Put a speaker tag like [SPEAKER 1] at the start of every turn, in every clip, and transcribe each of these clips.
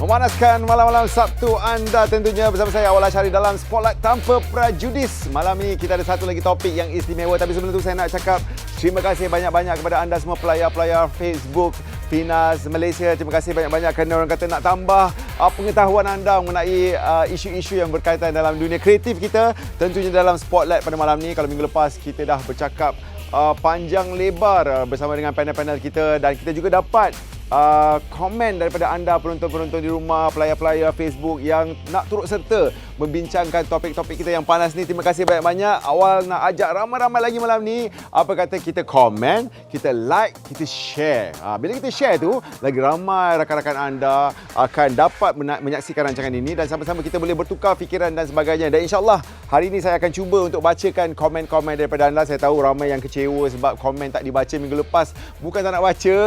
[SPEAKER 1] Memanaskan malam-malam Sabtu anda tentunya bersama saya Awal Asyari dalam Spotlight Tanpa Prejudis. Malam ni kita ada satu lagi topik yang istimewa, tapi sebelum tu saya nak cakap terima kasih banyak-banyak kepada anda semua pelayar-pelayar Facebook Finas Malaysia. Terima kasih banyak-banyak kerana orang kata nak tambah pengetahuan anda mengenai isu-isu yang berkaitan dalam dunia kreatif kita. Tentunya dalam Spotlight pada malam ni, kalau minggu lepas kita dah bercakap panjang lebar bersama dengan panel-panel kita, dan kita juga dapat komen daripada anda penonton-penonton di rumah, pelayar-pelayar Facebook yang nak turut serta membincangkan topik-topik kita yang panas ni. Terima kasih banyak-banyak. Awal nak ajak ramai-ramai lagi malam ni. Apa kata kita komen, kita like, kita share. Bila kita share tu, lagi ramai rakan-rakan anda akan dapat menyaksikan rancangan ini, dan sama-sama kita boleh bertukar fikiran dan sebagainya. Dan insyaAllah hari ini saya akan cuba untuk bacakan komen-komen daripada anda. Saya tahu ramai yang kecewa sebab komen tak dibaca minggu lepas. Bukan tak nak baca,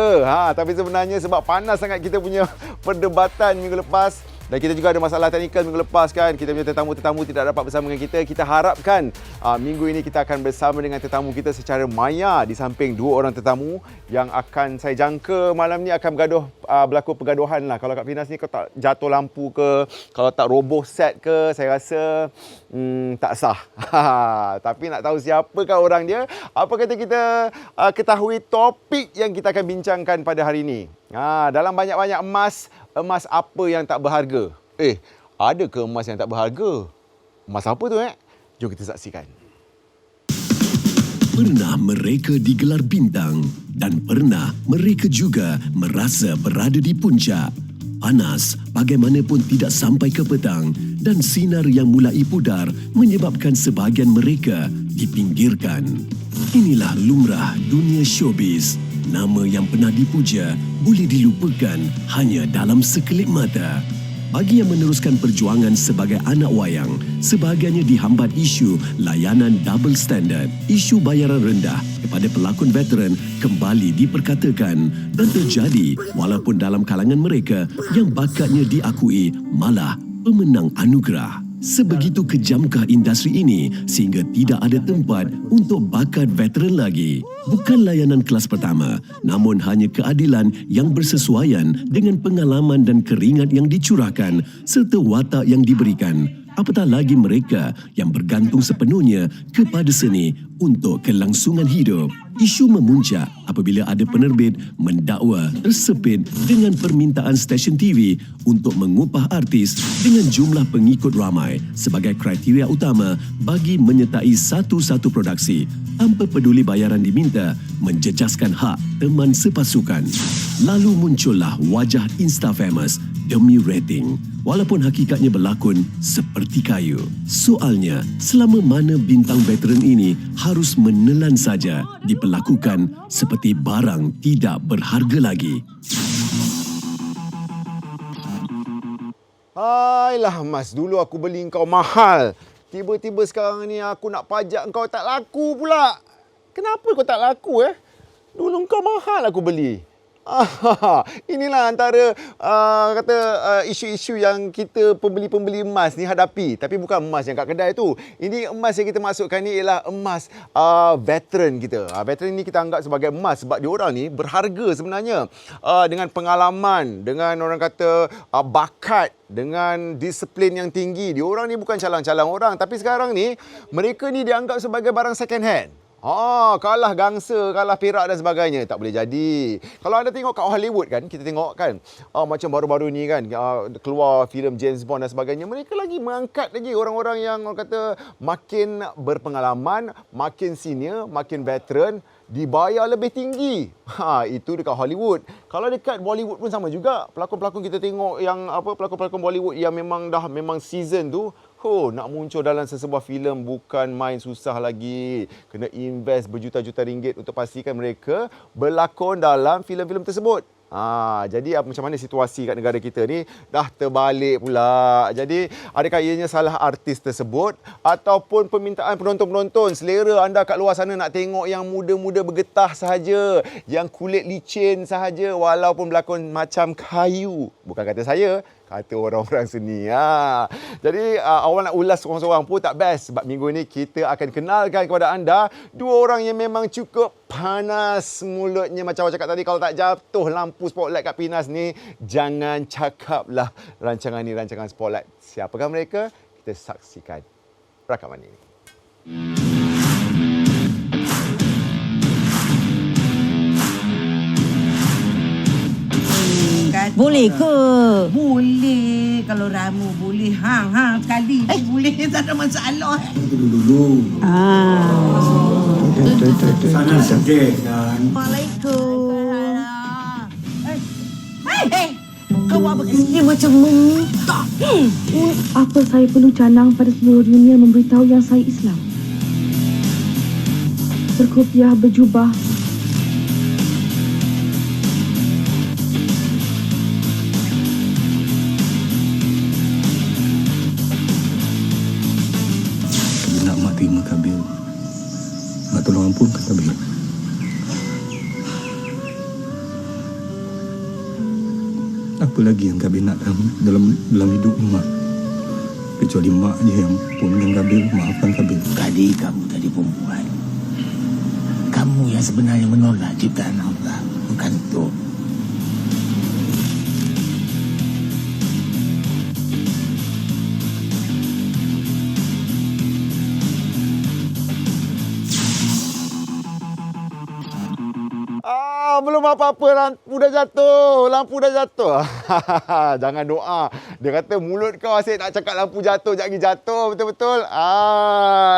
[SPEAKER 1] tapi sebenarnya sebab panas sangat kita punya perdebatan minggu lepas. Dan kita juga ada masalah teknikal minggu lepas kan. Kita punya tetamu-tetamu tidak dapat bersama dengan kita. Kita harapkan minggu ini kita akan bersama dengan tetamu kita secara maya, di samping dua orang tetamu yang akan saya jangka malam ni akan berlaku pergaduhan lah. Kalau kat Finas ni kalau tak jatuh lampu ke, kalau tak roboh set ke, saya rasa tak sah. Tapi nak tahu siapakah orang dia, apa kata kita ketahui topik yang kita akan bincangkan pada hari ini. Dalam banyak-banyak emas apa yang tak berharga? Ada ke emas yang tak berharga? Emas apa tu Jom kita saksikan.
[SPEAKER 2] Pernah mereka digelar bintang dan pernah mereka juga merasa berada di puncak. Panas bagaimanapun tidak sampai ke petang, dan sinar yang mulai pudar menyebabkan sebahagian mereka dipinggirkan. Inilah lumrah dunia showbiz. Nama yang pernah dipuja boleh dilupakan hanya dalam sekelip mata. Bagi yang meneruskan perjuangan sebagai anak wayang, sebahagiannya dihambat isu layanan double standard. Isu bayaran rendah kepada pelakon veteran kembali diperkatakan dan terjadi walaupun dalam kalangan mereka yang bakatnya diakui malah pemenang anugerah. Sebegitu kejamkah industri ini sehingga tidak ada tempat untuk bakat veteran lagi? Bukan layanan kelas pertama, namun hanya keadilan yang bersesuaian dengan pengalaman dan keringat yang dicurahkan serta watak yang diberikan. Apatah lagi mereka yang bergantung sepenuhnya kepada seni untuk kelangsungan hidup. Isu memuncak apabila ada penerbit mendakwa tersepit dengan permintaan stesen TV untuk mengupah artis dengan jumlah pengikut ramai sebagai kriteria utama bagi menyertai satu-satu produksi, tanpa peduli bayaran diminta, menjejaskan hak teman sepasukan. Lalu muncullah wajah Insta-famous demi rating, walaupun hakikatnya berlakon seperti kayu. Soalnya, selama mana bintang veteran ini harus menelan saja, diperlakukan seperti barang tidak berharga lagi.
[SPEAKER 1] Ailah Mas, dulu aku beli kau mahal. Tiba-tiba sekarang ni aku nak pajak kau tak laku pula. Kenapa kau tak laku Dulu kau mahal aku beli. Inilah antara isu-isu yang kita pembeli-pembeli emas ni hadapi. Tapi bukan emas yang kat kedai tu. Ini emas yang kita masukkan ni ialah emas veteran kita. Veteran ni kita anggap sebagai emas sebab diorang ni berharga sebenarnya. Dengan pengalaman, dengan orang kata bakat, dengan disiplin yang tinggi. Diorang ni bukan calang-calang orang. Tapi sekarang ni, mereka ni dianggap sebagai barang second hand. Kalah gangsa, kalah perak dan sebagainya. Tak boleh jadi. Kalau anda tengok kat Hollywood kan, kita tengok kan, macam baru-baru ni kan, keluar filem James Bond dan sebagainya. Mereka lagi mengangkat lagi orang-orang yang orang kata makin berpengalaman, makin senior, makin veteran, dibayar lebih tinggi. Itu dekat Hollywood. Kalau dekat Bollywood pun sama juga. Pelakon-pelakon kita tengok yang pelakon-pelakon Bollywood yang memang season tu, nak muncul dalam sesebuah filem bukan main susah lagi. Kena invest berjuta-juta ringgit untuk pastikan mereka berlakon dalam filem-filem tersebut. Jadi macam mana situasi kat negara kita ni dah terbalik pula. Jadi adakah ianya salah artis tersebut ataupun permintaan penonton-penonton? Selera anda kat luar sana nak tengok yang muda-muda bergetah sahaja, yang kulit licin sahaja walaupun berlakon macam kayu. Bukan kata saya, kata orang-orang seni. Jadi awak nak ulas seorang-seorang pun tak best. Sebab minggu ni kita akan kenalkan kepada anda dua orang yang memang cukup panas mulutnya. Macam awak cakap tadi, kalau tak jatuh lampu spotlight kat Pinas ni, jangan cakaplah rancangan ni rancangan spotlight. Siapakah mereka? Kita saksikan rakaman ini.
[SPEAKER 3] Boleh ke?
[SPEAKER 4] Boleh. Kalau ramu boleh. Hang sekali. Boleh. Tak ada masalah.
[SPEAKER 5] Sana sedih kan.
[SPEAKER 3] Assalamualaikum. Kau buat begini macam meminta.
[SPEAKER 6] Apa saya perlu canang pada seluruh dunia memberitahu yang saya Islam? Berkopiah, berjubah.
[SPEAKER 5] Nak mak terima Kabil. Mak tolong ampunkan Kabil. Apa lagi yang Kabil nak dalam hidup ni, Mak? Kecuali Mak je yang ampunkan Kabil, maafkan Kabil.
[SPEAKER 7] Tadi kamu tadi perempuan. Kamu yang sebenarnya menolak ciptaan Allah. Bukan tu.
[SPEAKER 1] Belum apa-apa, lampu dah jatuh. Jangan doa. Dia kata mulut kau asyik nak cakap lampu jatuh, sekejap lagi jatuh, betul-betul.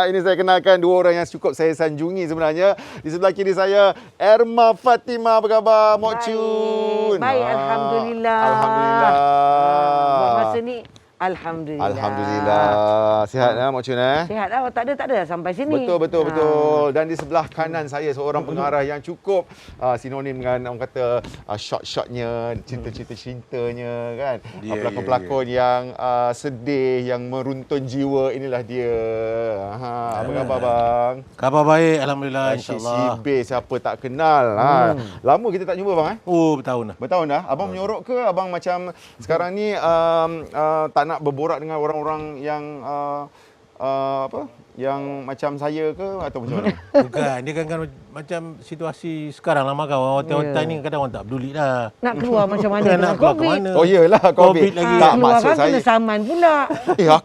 [SPEAKER 1] Ini saya kenalkan dua orang yang cukup saya sanjungi sebenarnya. Di sebelah kiri saya, Erma Fatimah. Apa khabar, Mok Chun?
[SPEAKER 3] Baik, Alhamdulillah.
[SPEAKER 1] Alhamdulillah.
[SPEAKER 3] Buat masa ni, Alhamdulillah.
[SPEAKER 1] Alhamdulillah. Sihat Mok Chun
[SPEAKER 3] Sihat lah. Tak ada sampai sini.
[SPEAKER 1] Betul. Dan di sebelah kanan saya seorang pengarah yang cukup sinonim dengan orang kata shot-shotnya, cinta-cintanya kan. Pelakon-pelakon yang sedih, yang meruntun jiwa, inilah dia. Apa khabar bang?
[SPEAKER 8] Khabar baik, Alhamdulillah,
[SPEAKER 1] Rashid
[SPEAKER 8] insyaAllah.
[SPEAKER 1] Shibir, siapa tak kenal. Lama kita tak jumpa bang
[SPEAKER 8] Oh, bertahun dah.
[SPEAKER 1] Bertahun dah. Abang menyorok ke? Abang macam sekarang ni tak nak berborak dengan orang-orang yang yang macam saya ke atau macam mana?
[SPEAKER 8] Bukan, dia kan macam situasi sekarang lah makan. Hotel-hotel ni kadang orang tak peduli dah.
[SPEAKER 3] Nak keluar macam mana
[SPEAKER 8] Nak
[SPEAKER 3] dengan
[SPEAKER 8] keluar ke
[SPEAKER 3] COVID?
[SPEAKER 8] mana?
[SPEAKER 1] Oh iyalah COVID.
[SPEAKER 8] COVID lagi.
[SPEAKER 1] Tak
[SPEAKER 3] Keluar
[SPEAKER 1] maksud
[SPEAKER 3] kan
[SPEAKER 1] saya.
[SPEAKER 3] kena saman pula.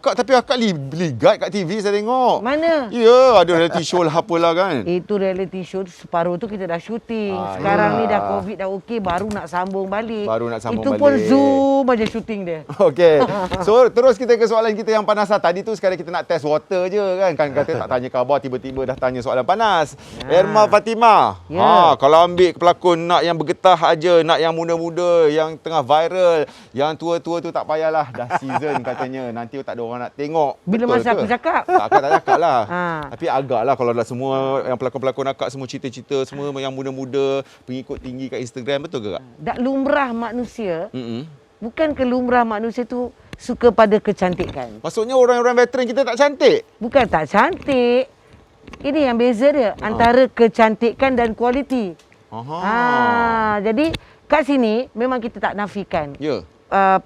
[SPEAKER 1] Tapi akak ligat kat TV saya tengok.
[SPEAKER 3] Mana?
[SPEAKER 1] Ya, ada reality show lah apalah kan.
[SPEAKER 3] Itu reality show separuh tu kita dah syuting. Sekarang ni dah COVID dah okey, baru nak sambung balik. Itu pun
[SPEAKER 1] balik.
[SPEAKER 3] Zoom aja syuting dia.
[SPEAKER 1] Okey. So terus kita ke soalan kita yang panas lah. Tadi tu sekali kita nak test water je kan. Kan kata tak tanya khabar, tiba-tiba dah tanya soalan panas. Erma Fatimah.
[SPEAKER 3] Ya.
[SPEAKER 1] Kalau ambil pelakon nak yang bergetah aja, nak yang muda-muda, yang tengah viral, yang tua-tua tu tak payahlah. Dah season katanya. Nanti tak ada orang nak tengok.
[SPEAKER 3] Bila
[SPEAKER 1] Betul
[SPEAKER 3] masa
[SPEAKER 1] ke?
[SPEAKER 3] aku cakap.
[SPEAKER 1] Akak tak cakap lah.
[SPEAKER 3] Ha.
[SPEAKER 1] Tapi agak lah kalau dah semua yang pelakon-pelakon akak semua cerita-cerita, semua yang muda-muda, pengikut tinggi kat Instagram, betul ke kak?
[SPEAKER 3] Tak lumrah manusia.
[SPEAKER 1] Mm-mm.
[SPEAKER 3] Bukan ke lumrah manusia tu suka pada kecantikan.
[SPEAKER 1] Maksudnya orang-orang veteran kita tak cantik?
[SPEAKER 3] Bukan tak cantik. Ini yang beza dia antara kecantikan dan kualiti. Jadi kat sini memang kita tak nafikan.
[SPEAKER 1] Ya.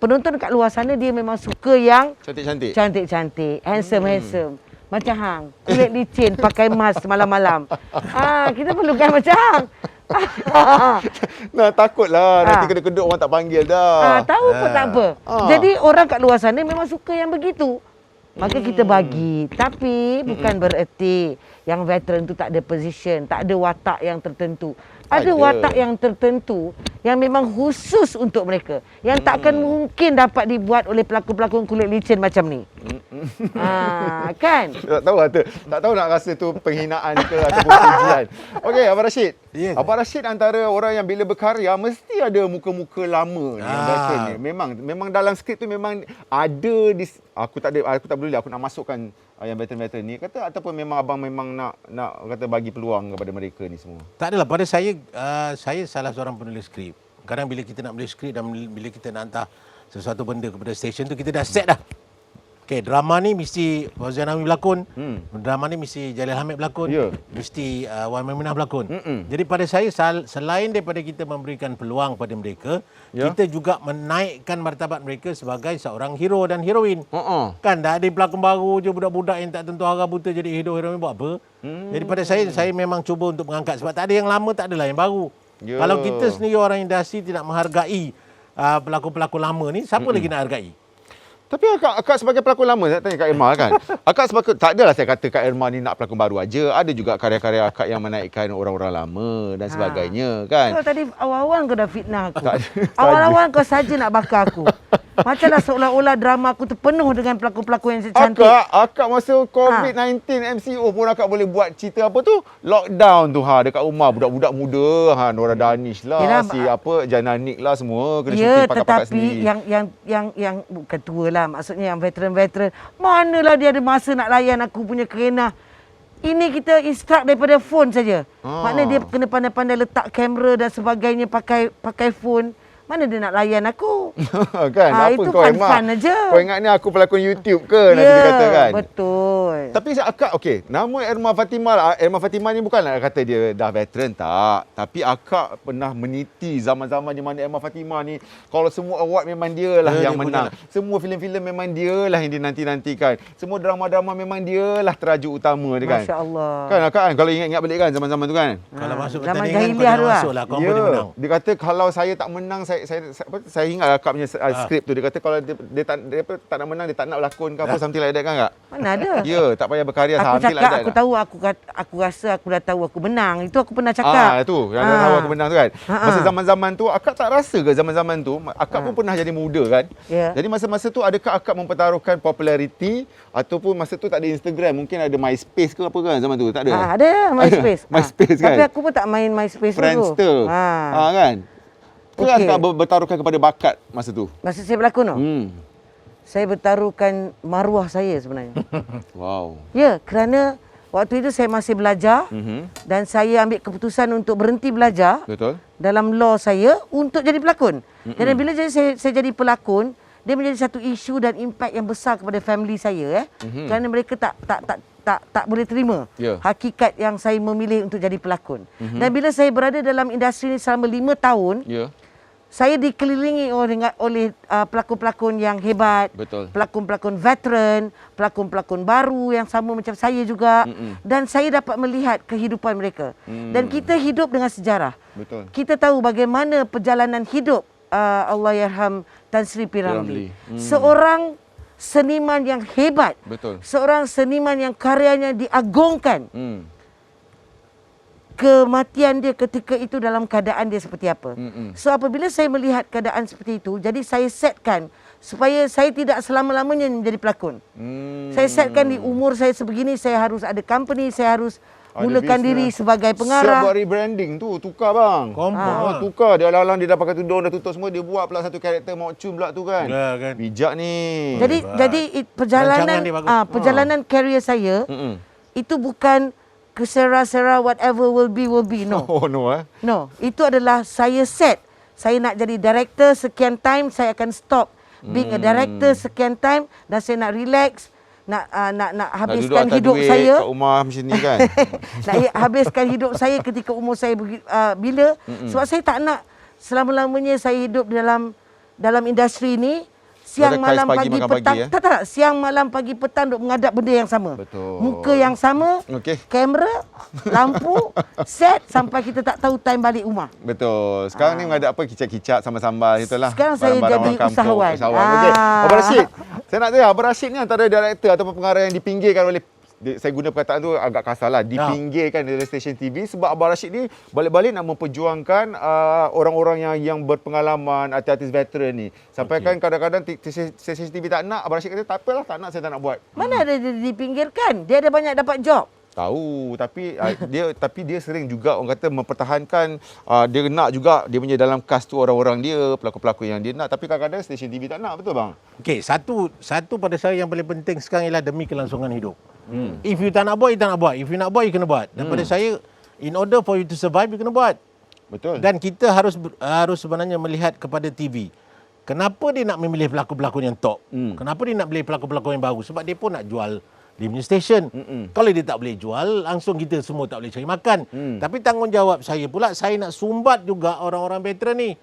[SPEAKER 3] Penonton kat luar sana dia memang suka yang
[SPEAKER 1] Cantik-cantik.
[SPEAKER 3] cantik-cantik, handsome. Macam hang, kulit licin, pakai mask malam-malam. Kita perlukan macam hang.
[SPEAKER 1] Nah, takutlah nanti kedut-kedut orang tak panggil dah.
[SPEAKER 3] Tahu pun tak apa. Jadi orang kat luar sana memang suka yang begitu. Maka kita bagi. Tapi bukan bererti yang veteran tu tak ada position, tak ada watak yang tertentu. Ada watak yang tertentu yang memang khusus untuk mereka. Yang takkan mungkin dapat dibuat oleh pelakon-pelakon kulit licin macam ni. Kan?
[SPEAKER 1] Tak tahu tak tahu nak rasa tu penghinaan ke ataupun pujian. Okey, Abang Rashid.
[SPEAKER 8] Ya.
[SPEAKER 1] Abang Rashid antara orang yang bila berkarya mesti ada muka-muka lama ni yang veteran ni. Memang dalam skrip tu memang ada aku tak peduli aku nak masukkan yang veteran-veteran ni kata ataupun memang abang memang nak kata bagi peluang kepada mereka ni semua.
[SPEAKER 8] Tak adalah, pada saya salah seorang penulis skrip. Kadang bila kita nak menulis skrip dan bila kita nak hantar sesuatu benda kepada stesen tu, kita dah set dah. Okey, drama ni mesti Fauzan Amin berlakon. Drama ni mesti Jalil Hamid berlakon.
[SPEAKER 1] Ya.
[SPEAKER 8] Mesti Wan Maimunah berlakon. Jadi pada saya selain daripada kita memberikan peluang pada mereka, kita juga menaikkan martabat mereka sebagai seorang hero dan heroin. Kan dah ada pelakon baru je, budak-budak yang tak tentu harga buta jadi hero heroin buat apa? Jadi pada saya memang cuba untuk mengangkat sebab tak ada yang lama, tak adalah yang baru. Kalau kita sendiri orang industri tidak menghargai pelakon-pelakon lama ni, siapa lagi nak hargai?
[SPEAKER 1] Tapi akak sebagai pelakon lama, saya tanya Kak Irma kan. Akak sebagai, tak adalah saya kata Kak Irma ni nak pelakon baru aja. Ada juga karya-karya akak yang menaikkan orang-orang lama dan sebagainya kan.
[SPEAKER 3] Kau tadi awal-awal kau dah fitnah aku. Awal-awal kau saja nak bakar aku. Macam dah seolah-olah drama aku terpenuh dengan pelakon-pelakon yang cantik.
[SPEAKER 1] Akak masa COVID-19 MCO pun akak boleh buat cerita apa tu? Lockdown tu dekat rumah budak-budak muda, Nora Danish lah,
[SPEAKER 3] Yelah,
[SPEAKER 1] Jananik lah semua kena
[SPEAKER 3] Ya,
[SPEAKER 1] syuting pakat-pakat
[SPEAKER 3] tetapi
[SPEAKER 1] sendiri.
[SPEAKER 3] yang bukan tua lah, maksudnya yang veteran-veteran, manalah dia ada masa nak layan aku punya kerana. Ini kita instruct daripada phone saja. Maknanya dia kena pandai-pandai letak kamera dan sebagainya pakai phone. Mana dia nak layan aku?
[SPEAKER 1] Kan? Apa
[SPEAKER 3] Itu
[SPEAKER 1] kau
[SPEAKER 3] fun-fun aja.
[SPEAKER 1] Kau ingat ni aku pelakon YouTube ke? Nanti dia kata kan?
[SPEAKER 3] Betul.
[SPEAKER 1] Tapi akak, okey, nama Irma Fatimah, Irma Fatimah ni bukan nak kata dia dah veteran, tak. Tapi akak pernah meniti zaman-zaman di mana Irma Fatimah ni, kalau semua award memang dia lah yang menang. Semua filem-filem memang dia lah yang dinanti-nantikan. Semua drama-drama memang dia lah terajuk utama dia kan.
[SPEAKER 3] Masya Allah.
[SPEAKER 1] Kan akak kan, kalau ingat-ingat balik kan zaman-zaman tu kan.
[SPEAKER 8] Kalau masuk
[SPEAKER 3] zaman
[SPEAKER 8] pertandingan kau
[SPEAKER 3] jahiliah
[SPEAKER 8] jangan
[SPEAKER 3] tu lah.
[SPEAKER 8] masuk lah, kau boleh menang.
[SPEAKER 1] Dia kata kalau saya tak menang, saya ingat akak punya skrip tu. Dia kata kalau dia tak nak menang, dia tak nak berlakon ke apa, something like that kan kak?
[SPEAKER 3] Mana ada?
[SPEAKER 1] Ya, tak payah berkarya
[SPEAKER 3] Aku
[SPEAKER 1] something like
[SPEAKER 3] cakap,
[SPEAKER 1] that.
[SPEAKER 3] aku tahu, aku rasa aku dah tahu aku menang. Itu aku pernah cakap.
[SPEAKER 1] Tu, yang dah tahu aku menang tu kan. Masa zaman-zaman tu, akak tak rasa ke zaman-zaman tu, akak pun pernah jadi muda kan?
[SPEAKER 3] Ya.
[SPEAKER 1] Jadi masa-masa tu, adakah akak mempertaruhkan populariti ataupun masa tu tak ada Instagram, mungkin ada MySpace ke apa kan zaman tu? Tak ada?
[SPEAKER 3] Ada MySpace.
[SPEAKER 1] MySpace kan?
[SPEAKER 3] Tapi aku pun tak main MySpace dulu.
[SPEAKER 1] Friendster. Kan? Ke akak bertaruhkan kepada bakat masa tu?
[SPEAKER 3] Masa saya berlakon tu, saya bertaruhkan maruah saya sebenarnya.
[SPEAKER 1] Wow.
[SPEAKER 3] Ya, kerana waktu itu saya masih belajar dan saya ambil keputusan untuk berhenti belajar
[SPEAKER 1] Betul.
[SPEAKER 3] dalam law saya untuk jadi pelakon. Dan bila saya jadi pelakon, dia menjadi satu isu dan impak yang besar kepada family saya kerana mereka tak boleh terima hakikat yang saya memilih untuk jadi pelakon. Dan bila saya berada dalam industri ini selama 5 tahun, saya dikelilingi oleh pelakon-pelakon yang hebat, pelakon-pelakon veteran, pelakon-pelakon baru yang sama macam saya juga, dan saya dapat melihat kehidupan mereka. Dan kita hidup dengan sejarah.
[SPEAKER 1] Betul.
[SPEAKER 3] Kita tahu bagaimana perjalanan hidup Allahyarham Tan Sri P. Ramlee. Seorang seniman yang hebat.
[SPEAKER 1] Betul.
[SPEAKER 3] Seorang seniman yang karyanya diagungkan. Kematian dia ketika itu dalam keadaan dia seperti apa. So apabila saya melihat keadaan seperti itu, jadi saya setkan supaya saya tidak selama-lamanya menjadi pelakon. Saya setkan di umur saya sebegini, saya harus ada company, saya harus mulakan diri sebagai pengarah.
[SPEAKER 1] Siap buat rebranding tu, tukar bang. Tukar. Dia alang-alang dia dah pakai tudung, dah tutup semua, dia buat pula satu karakter Mok Chun pula tu kan.
[SPEAKER 8] Ya, kan.
[SPEAKER 1] Bijak ni.
[SPEAKER 3] Jadi perjalanan career saya itu bukan kesera-sera whatever will be. No. No, itu adalah saya set. Saya nak jadi director sekian time, saya akan stop being a director sekian time dan saya nak relax, nak habiskan hidup saya
[SPEAKER 1] kat rumah macam ni kan.
[SPEAKER 3] nak habiskan hidup saya ketika umur saya bila sebab saya tak nak selama-lamanya saya hidup dalam industri ini siang malam pagi petang. Tak, siang malam pagi petang duk menghadap benda yang sama.
[SPEAKER 1] Betul.
[SPEAKER 3] Muka yang sama, kamera, lampu, set sampai kita tak tahu time balik rumah.
[SPEAKER 1] Betul. Sekarang ni menghadap apa, kicap-kicap sambal-sambal itulah.
[SPEAKER 3] Sekarang saya jadi usahawan.
[SPEAKER 1] Okey. Abang Rashid. Saya nak tanya, Abang Rashid ni antara director ataupun pengarah yang dipinggirkan oleh, saya guna perkataan tu agak kasar lah, dipinggirkan dari stesen TV sebab Abang Rashid ni balik-balik nak memperjuangkan orang-orang yang berpengalaman, artis-artis veteran ni. Sampai kan kadang-kadang stesen TV tak nak, Abang Rashid kata tak apalah, tak nak, saya tak nak buat.
[SPEAKER 3] Mana ada dia dipinggirkan? Dia ada banyak dapat job.
[SPEAKER 1] Tahu, tapi dia sering juga orang kata mempertahankan, dia nak juga dia punya dalam cast tu orang-orang dia, pelakon-pelakon yang dia nak, tapi kadang-kadang stesen TV tak nak, betul bang?
[SPEAKER 8] Okey, satu pada saya yang paling penting sekarang ialah demi kelangsungan hidup. If you tak nak buat, you tak nak buat. If you nak buat, you kena buat. Dan pada saya, in order for you to survive, you kena buat.
[SPEAKER 1] Betul.
[SPEAKER 8] Dan kita harus sebenarnya melihat kepada TV. kenapa dia nak memilih pelakon-pelakon yang top? Kenapa dia nak pilih pelakon-pelakon yang bagus? Sebab dia pun nak jual dia punya stesen. Kalau dia tak boleh jual, langsung kita semua tak boleh cari makan. Tapi tanggungjawab saya pula, saya nak sumbat juga orang-orang veteran ni.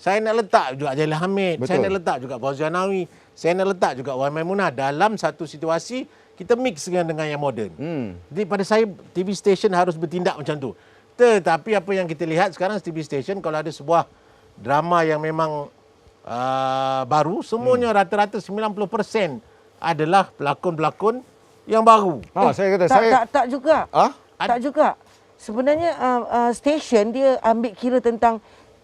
[SPEAKER 8] Saya nak letak juga Jailah Hamid. Saya nak letak juga Fauziah Nawi. Saya nak letak juga Wan Maimunah dalam satu situasi kita mix dengan yang moden. Jadi pada saya, TV station harus bertindak macam tu. Tetapi apa yang kita lihat sekarang, TV station kalau ada sebuah drama yang memang baru, semuanya rata-rata 90% adalah pelakon-pelakon yang baru.
[SPEAKER 1] Saya kata
[SPEAKER 3] Tak juga. Tak juga. Sebenarnya station dia ambil kira tentang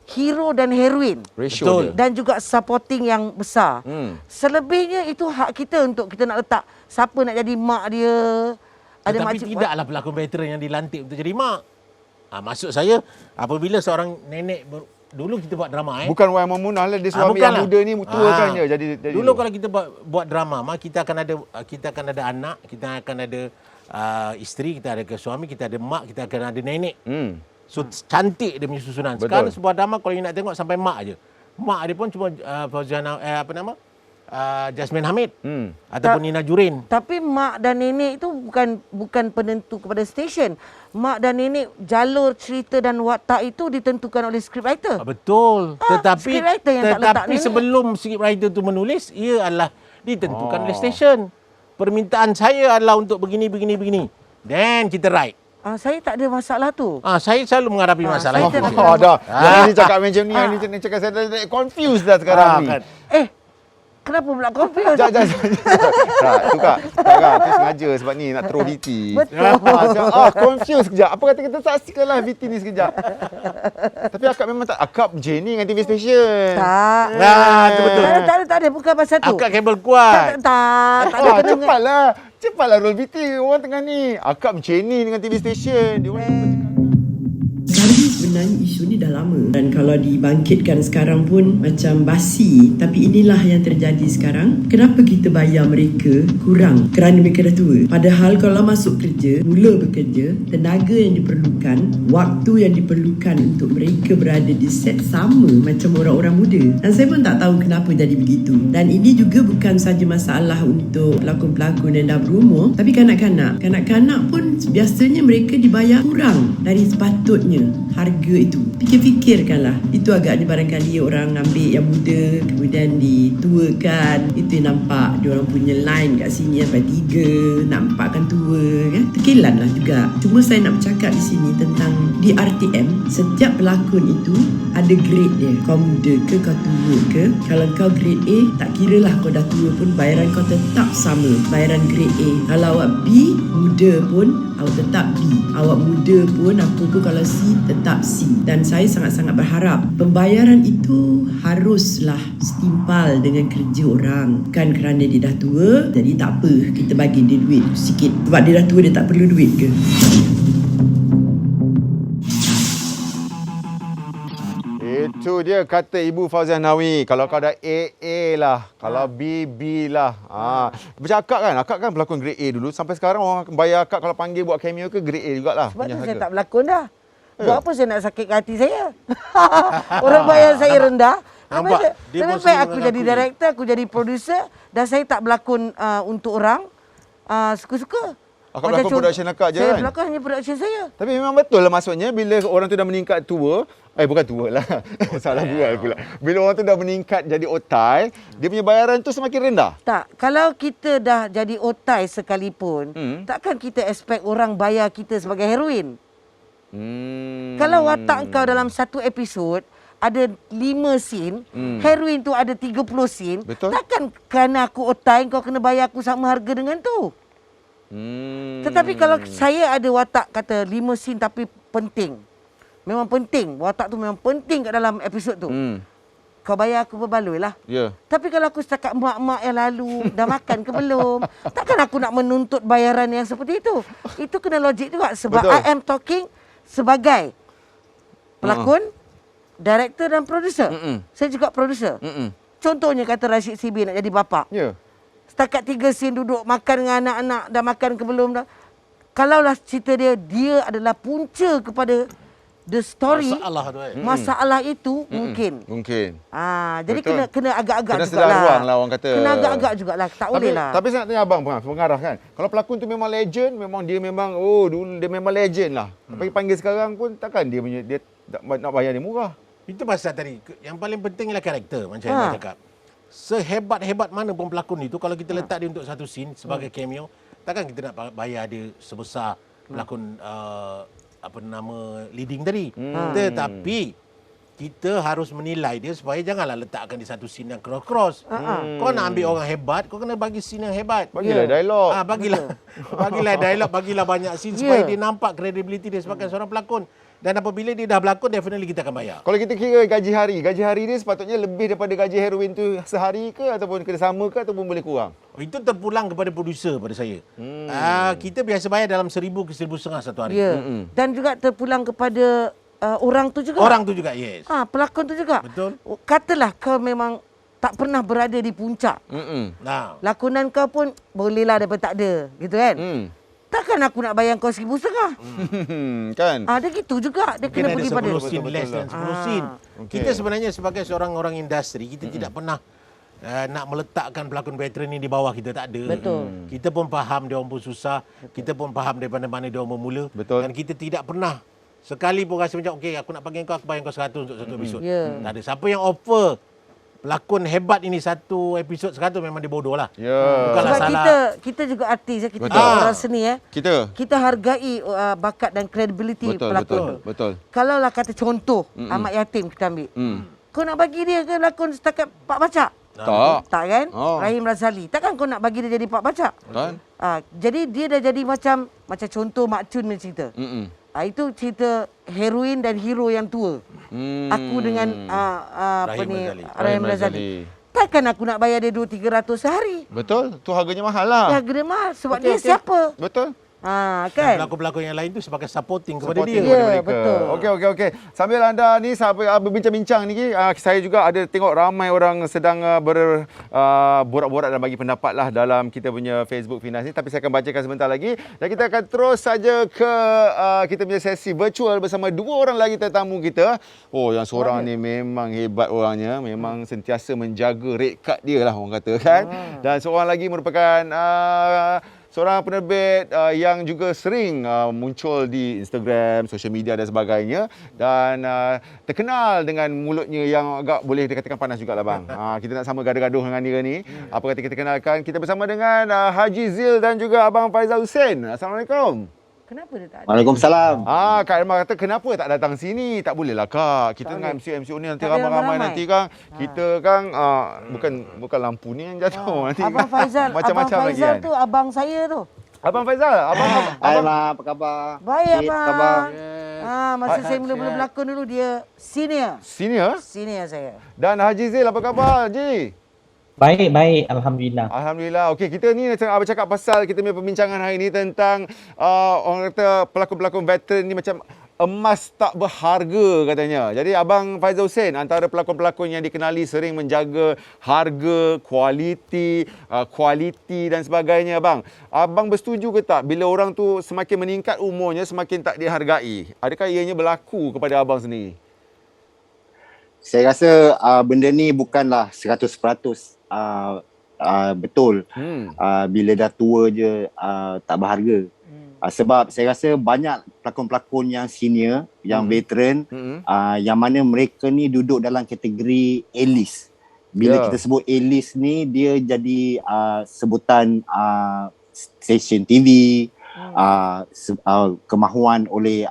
[SPEAKER 3] hero dan heroin.
[SPEAKER 1] ratio dia.
[SPEAKER 3] Dan juga supporting yang besar. Selebihnya itu hak kita untuk kita nak letak siapa nak jadi mak dia. Ada
[SPEAKER 8] Tetapi tidaklah pelakon veteran yang dilantik untuk jadi mak. Maksud saya, apabila seorang nenek dulu kita buat drama
[SPEAKER 1] Bukan Wan Maimunah lah, dia suami yang muda ni tua kan je jadi
[SPEAKER 8] dulu kalau kita buat drama, kita akan ada anak, kita akan ada isteri, kita ada suami, kita ada mak, kita akan ada nenek. So cantik dia punya susunan. Sekarang sebuah drama kalau you nak tengok sampai mak aje. Mak dia pun cuma Fauziah Jasmine Hamid ataupun Nina Jurin.
[SPEAKER 3] Tapi mak dan nenek itu bukan penentu kepada stesen. Mak dan nenek, jalur cerita dan watak itu ditentukan oleh scriptwriter.
[SPEAKER 8] Betul. Tetapi
[SPEAKER 3] scriptwriter yang tak letak nenek.
[SPEAKER 8] sebelum scriptwriter itu menulis, ia adalah ditentukan oleh stesen. Permintaan saya adalah untuk begini. Then kita write.
[SPEAKER 3] Saya tak ada masalah tu.
[SPEAKER 8] Saya selalu menghadapi masalah itu.
[SPEAKER 1] Dah. Yang ni cakap macam ni, yang ni cakap saya dah confused dah sekarang ni.
[SPEAKER 8] Kan.
[SPEAKER 3] Kenapa pula confuse?
[SPEAKER 1] Tak, tukar. Tak, tu sengaja sebab ni nak throw VT.
[SPEAKER 3] Betul.
[SPEAKER 1] Confused sekejap. Apa kata kita saksikanlah VT ni sekejap. Tapi akak memang tak. Akak Jenny dengan TV station.
[SPEAKER 3] Tak.
[SPEAKER 8] Itu betul.
[SPEAKER 3] Tak ada. Bukan pasal tu.
[SPEAKER 8] Akak kabel kuat.
[SPEAKER 3] Tak ada kena.
[SPEAKER 1] Cepatlah roll VT orang tengah ni. Akak Jenny dengan TV station. Dia orang
[SPEAKER 9] Sekarang sebenarnya isu ni dah lama dan kalau dibangkitkan sekarang pun macam basi, tapi inilah yang terjadi sekarang. Kenapa kita bayar mereka kurang? Kerana mereka dah tua. Padahal kalau masuk kerja, mula bekerja, tenaga yang diperlukan, waktu yang diperlukan untuk mereka berada di set sama macam orang-orang muda. Dan saya pun tak tahu kenapa jadi begitu. Dan ini juga bukan saja masalah untuk pelakon-pelakon yang dah berumur, tapi kanak-kanak. Kanak-kanak pun biasanya mereka dibayar kurang dari sepatutnya harga itu. Fikir-fikirkanlah. Itu agaknya barangkali orang ambil yang muda kemudian dituakan. Itu yang nampak dia orang punya line kat sini sampai 3, nampakkan tua kan. Tekilanlah juga. Cuma saya nak bercakap di sini tentang di RTM, setiap pelakon itu ada grade dia. Kau muda ke, kau tua ke. Kalau kau grade A, tak kira lah kau dah tua pun bayaran kau tetap sama. Bayaran grade A. Kalau awak B, muda pun awak tetap B. Awak muda pun apa pun kalau C, tetap C. Dan saya sangat-sangat berharap pembayaran itu haruslah setimpal dengan kerja orang. Bukan kerana dia dah tua, jadi tak apa, kita bagi dia duit sikit. Sebab dia dah tua, dia tak perlu duit ke?
[SPEAKER 1] Itu dia kata Ibu Fauziah Nawi. Kalau kau dah A lah. Kalau B lah. Macam akak kan pelakon grade A dulu. Sampai sekarang orang bayar akak kalau panggil buat cameo ke grade A jugalah.
[SPEAKER 3] Sebab tu saya tak berlakon dah. Buat apa saya nak sakit hati saya? Orang bayar saya rendah.
[SPEAKER 8] Nampak?
[SPEAKER 3] Lebih baik aku jadi director, aku jadi producer dan saya tak berlakon untuk orang. Suka-suka.
[SPEAKER 1] Akak berlakon production akak je kan?
[SPEAKER 3] Saya berlakon hanya production saya.
[SPEAKER 1] Tapi memang betul lah maksudnya bila orang tu dah meningkat tua, bukan tua lah. Salah bual pula. Bila orang tu dah meningkat jadi otai, dia punya bayaran tu semakin rendah.
[SPEAKER 3] Tak, kalau kita dah jadi otai sekalipun, takkan kita expect orang bayar kita sebagai heroin. Kalau watak kau dalam satu episod ada 5 scene, heroin tu ada 30 scene,
[SPEAKER 1] betul.
[SPEAKER 3] Takkan kerana aku otai kau kena bayar aku sama harga dengan tu. Tetapi kalau saya ada watak kata 5 scene tapi penting. Memang penting, watak tu memang penting kat dalam episod tu. Kau bayar aku berbaloi lah.
[SPEAKER 1] Ya.
[SPEAKER 3] Tapi kalau aku setakat mak-mak yang lalu, dah makan ke belum, takkan aku nak menuntut bayaran yang seperti itu. Itu kena logik juga. Sebab
[SPEAKER 1] betul.
[SPEAKER 3] I am talking sebagai pelakon, director dan producer. Saya juga producer. Contohnya kata Rashid Sibi nak jadi bapa.
[SPEAKER 1] Ya.
[SPEAKER 3] Setakat 3 scene duduk makan dengan anak-anak, dah makan ke belum dah. Kalaulah cerita dia adalah punca kepada the story,
[SPEAKER 8] Masalah tu,
[SPEAKER 3] masalah itu mungkin. Jadi
[SPEAKER 1] Betul.
[SPEAKER 3] kena agak-agak
[SPEAKER 1] Kena
[SPEAKER 3] jugalah.
[SPEAKER 1] sedar ruang lah orang kata.
[SPEAKER 3] Kena agak-agak jugalah. Tak boleh lah.
[SPEAKER 1] Tapi saya nak tanya abang, pengarah kan. Kalau pelakon tu memang legend, memang dulu dia memang legend lah. Tapi panggil sekarang pun takkan dia nak bayar dia murah.
[SPEAKER 8] Itu pasal tadi. Yang paling penting ialah karakter, macam yang cakap. Sehebat-hebat mana pun pelakon itu, kalau kita letak dia untuk satu scene sebagai cameo, takkan kita nak bayar dia sebesar pelakon leading tadi. Tetapi kita harus menilai dia supaya janganlah letakkan di satu scene yang cross-cross. Kau nak ambil orang hebat, kau kena bagi scene yang hebat.
[SPEAKER 1] Bagilah dialog.
[SPEAKER 8] Bagilah dialog, bagilah banyak scene supaya dia nampak kredibiliti dia sebagai seorang pelakon. Dan apabila dia dah berlakon, definitely kita akan bayar.
[SPEAKER 1] Kalau kita kira gaji hari dia sepatutnya lebih daripada gaji heroin tu sehari ke, ataupun kena sama ke, ataupun boleh kurang?
[SPEAKER 8] Itu terpulang kepada producer pada saya. Kita biasa bayar dalam 1,000 ke 1,500 satu hari.
[SPEAKER 3] Dan juga terpulang kepada orang tu juga.
[SPEAKER 8] Orang tu juga, yes.
[SPEAKER 3] Pelakon tu juga.
[SPEAKER 8] Betul.
[SPEAKER 3] Katalah kau memang tak pernah berada di puncak. Lakonan kau pun bolehlah daripada tak ada, gitu kan? Takkan aku nak bayar kau 1,500.
[SPEAKER 1] Kan?
[SPEAKER 3] Dia gitu juga. Dia kena pergi pada
[SPEAKER 8] 10 scene, less than 10 scene. Kita sebenarnya sebagai seorang orang industri, kita tidak pernah nak meletakkan pelakon veteran ni di bawah kita, tak ada.
[SPEAKER 3] Betul.
[SPEAKER 8] Kita pun faham dia orang pun susah. Kita pun faham daripada mana dia orang bermula.
[SPEAKER 1] Betul.
[SPEAKER 8] Dan kita tidak pernah sekali pun rasa macam, okey, aku nak panggil kau, aku bayar kau 100 untuk satu episod. Tak ada. Siapa yang offer pelakon hebat ini satu episod 100 memang dia bodoh lah. Bukanlah
[SPEAKER 3] Sebab
[SPEAKER 8] salah.
[SPEAKER 3] kita juga artis, kita
[SPEAKER 1] Betul.
[SPEAKER 3] orang seni. Kita hargai bakat dan kredibiliti pelakon.
[SPEAKER 1] Betul.
[SPEAKER 3] Kalaulah kata contoh Ahmad Yatim kita ambil. Kau nak bagi dia ke lakon setakat Pak Bacak? Tak kan? Rahim Razali. Takkan kau nak bagi dia jadi Pak Bacak? Jadi dia dah jadi macam contoh Mak Chun punya cerita. Itu cerita heroin dan hero yang tua. Aku dengan Rahim Razali. Takkan aku nak bayar dia 200-300 sehari?
[SPEAKER 1] Betul. Tu harganya mahal lah.
[SPEAKER 3] Harga dia mahal sebab dia siapa?
[SPEAKER 1] Betul.
[SPEAKER 3] Kan?
[SPEAKER 8] Pelakon-pelakon yang lain tu sebagai supporting kepada dia.
[SPEAKER 3] Ya, betul.
[SPEAKER 1] Okey. Sambil anda ni berbincang-bincang ni, saya juga ada tengok ramai orang sedang borak-borak dan bagi pendapat lah dalam kita punya Facebook Finas ni. Tapi saya akan bacakan sebentar lagi. Dan kita akan terus saja ke kita punya sesi virtual bersama dua orang lagi tetamu kita. Yang seorang ni memang hebat orangnya. Memang sentiasa menjaga rate card dia lah orang kata kan. Dan seorang lagi merupakan seorang penerbit yang juga sering muncul di Instagram, social media dan sebagainya, dan terkenal dengan mulutnya yang agak boleh dikatakan panas jugalah bang. Kita nak sama gaduh-gaduh dengan dia ni. Apa kata kita kenalkan, kita bersama dengan Haji Zil dan juga Abang Faizal Hussein. Assalamualaikum.
[SPEAKER 3] Kenapa dia tak ada?
[SPEAKER 10] Waalaikumsalam.
[SPEAKER 1] Kak Irma kata kenapa tak datang sini? Tak boleh lah kak. Kita dengan MC ni nanti ramai-ramai nanti kan. Kita kan bukan lampu ni yang jatuh nanti.
[SPEAKER 3] Abang Faizal,
[SPEAKER 1] macam-macam
[SPEAKER 3] Abang
[SPEAKER 1] lagi
[SPEAKER 3] Faizal
[SPEAKER 1] kan.
[SPEAKER 3] tu abang saya tu.
[SPEAKER 1] Abang Faizal,
[SPEAKER 10] Hai Ma, apa khabar?
[SPEAKER 3] Baik
[SPEAKER 10] Apa
[SPEAKER 3] abang.
[SPEAKER 10] khabar?
[SPEAKER 3] Masa saya mula-mula berlakon dulu dia senior.
[SPEAKER 1] Senior
[SPEAKER 3] Saya.
[SPEAKER 1] Dan Haji Zil, apa khabar Haji?
[SPEAKER 10] Baik. Alhamdulillah.
[SPEAKER 1] Alhamdulillah. Okey, kita ni nak bercakap pasal kita punya perbincangan hari ini tentang orang kata pelakon-pelakon veteran ni macam emas tak berharga katanya. Jadi Abang Faizal Hussein antara pelakon-pelakon yang dikenali sering menjaga harga, kualiti dan sebagainya bang. Abang bersetuju ke tak bila orang tu semakin meningkat umurnya semakin tak dihargai? Adakah ianya berlaku kepada abang sendiri?
[SPEAKER 10] Saya rasa benda ni bukanlah 100% betul. Bila dah tua je tak berharga. Sebab saya rasa banyak pelakon-pelakon yang senior, yang veteran, yang mana mereka ni duduk dalam kategori A-list. Bila kita sebut A-list ni, dia jadi sebutan stesen TV, kemahuan oleh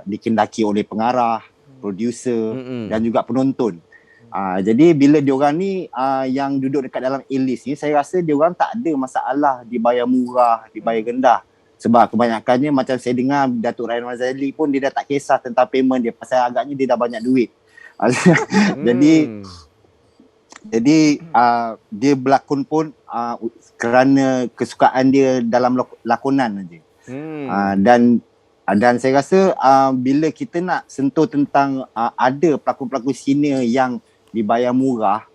[SPEAKER 10] dikendaki oleh pengarah, producer dan juga penonton. Jadi bila diorang ni yang duduk dekat dalam A-list ni, saya rasa diorang tak ada masalah dibayar murah, dibayar rendah. Sebab kebanyakannya macam saya dengar Datuk Rahim Razali pun dia dah tak kisah tentang payment dia pasal agaknya dia dah banyak duit. Jadi dia berlakon pun kerana kesukaan dia dalam lakonan aja. Dan saya rasa bila kita nak sentuh tentang ada pelakon-pelakon senior yang dibayar murah,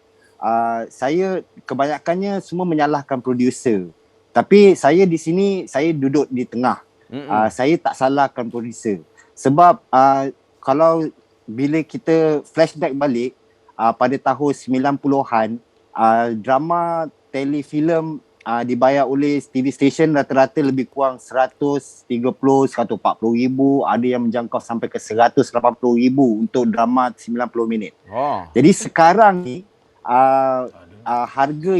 [SPEAKER 10] saya kebanyakannya semua menyalahkan producer. Tapi saya di sini, saya duduk di tengah. Saya tak salahkan producer. Sebab kalau bila kita flashback balik pada tahun 90-an, drama telefilm dibayar oleh TV station rata-rata lebih kurang 130, 140 ribu, ada yang menjangkau sampai ke 180 ribu untuk drama 90 minit. Jadi sekarang ni harga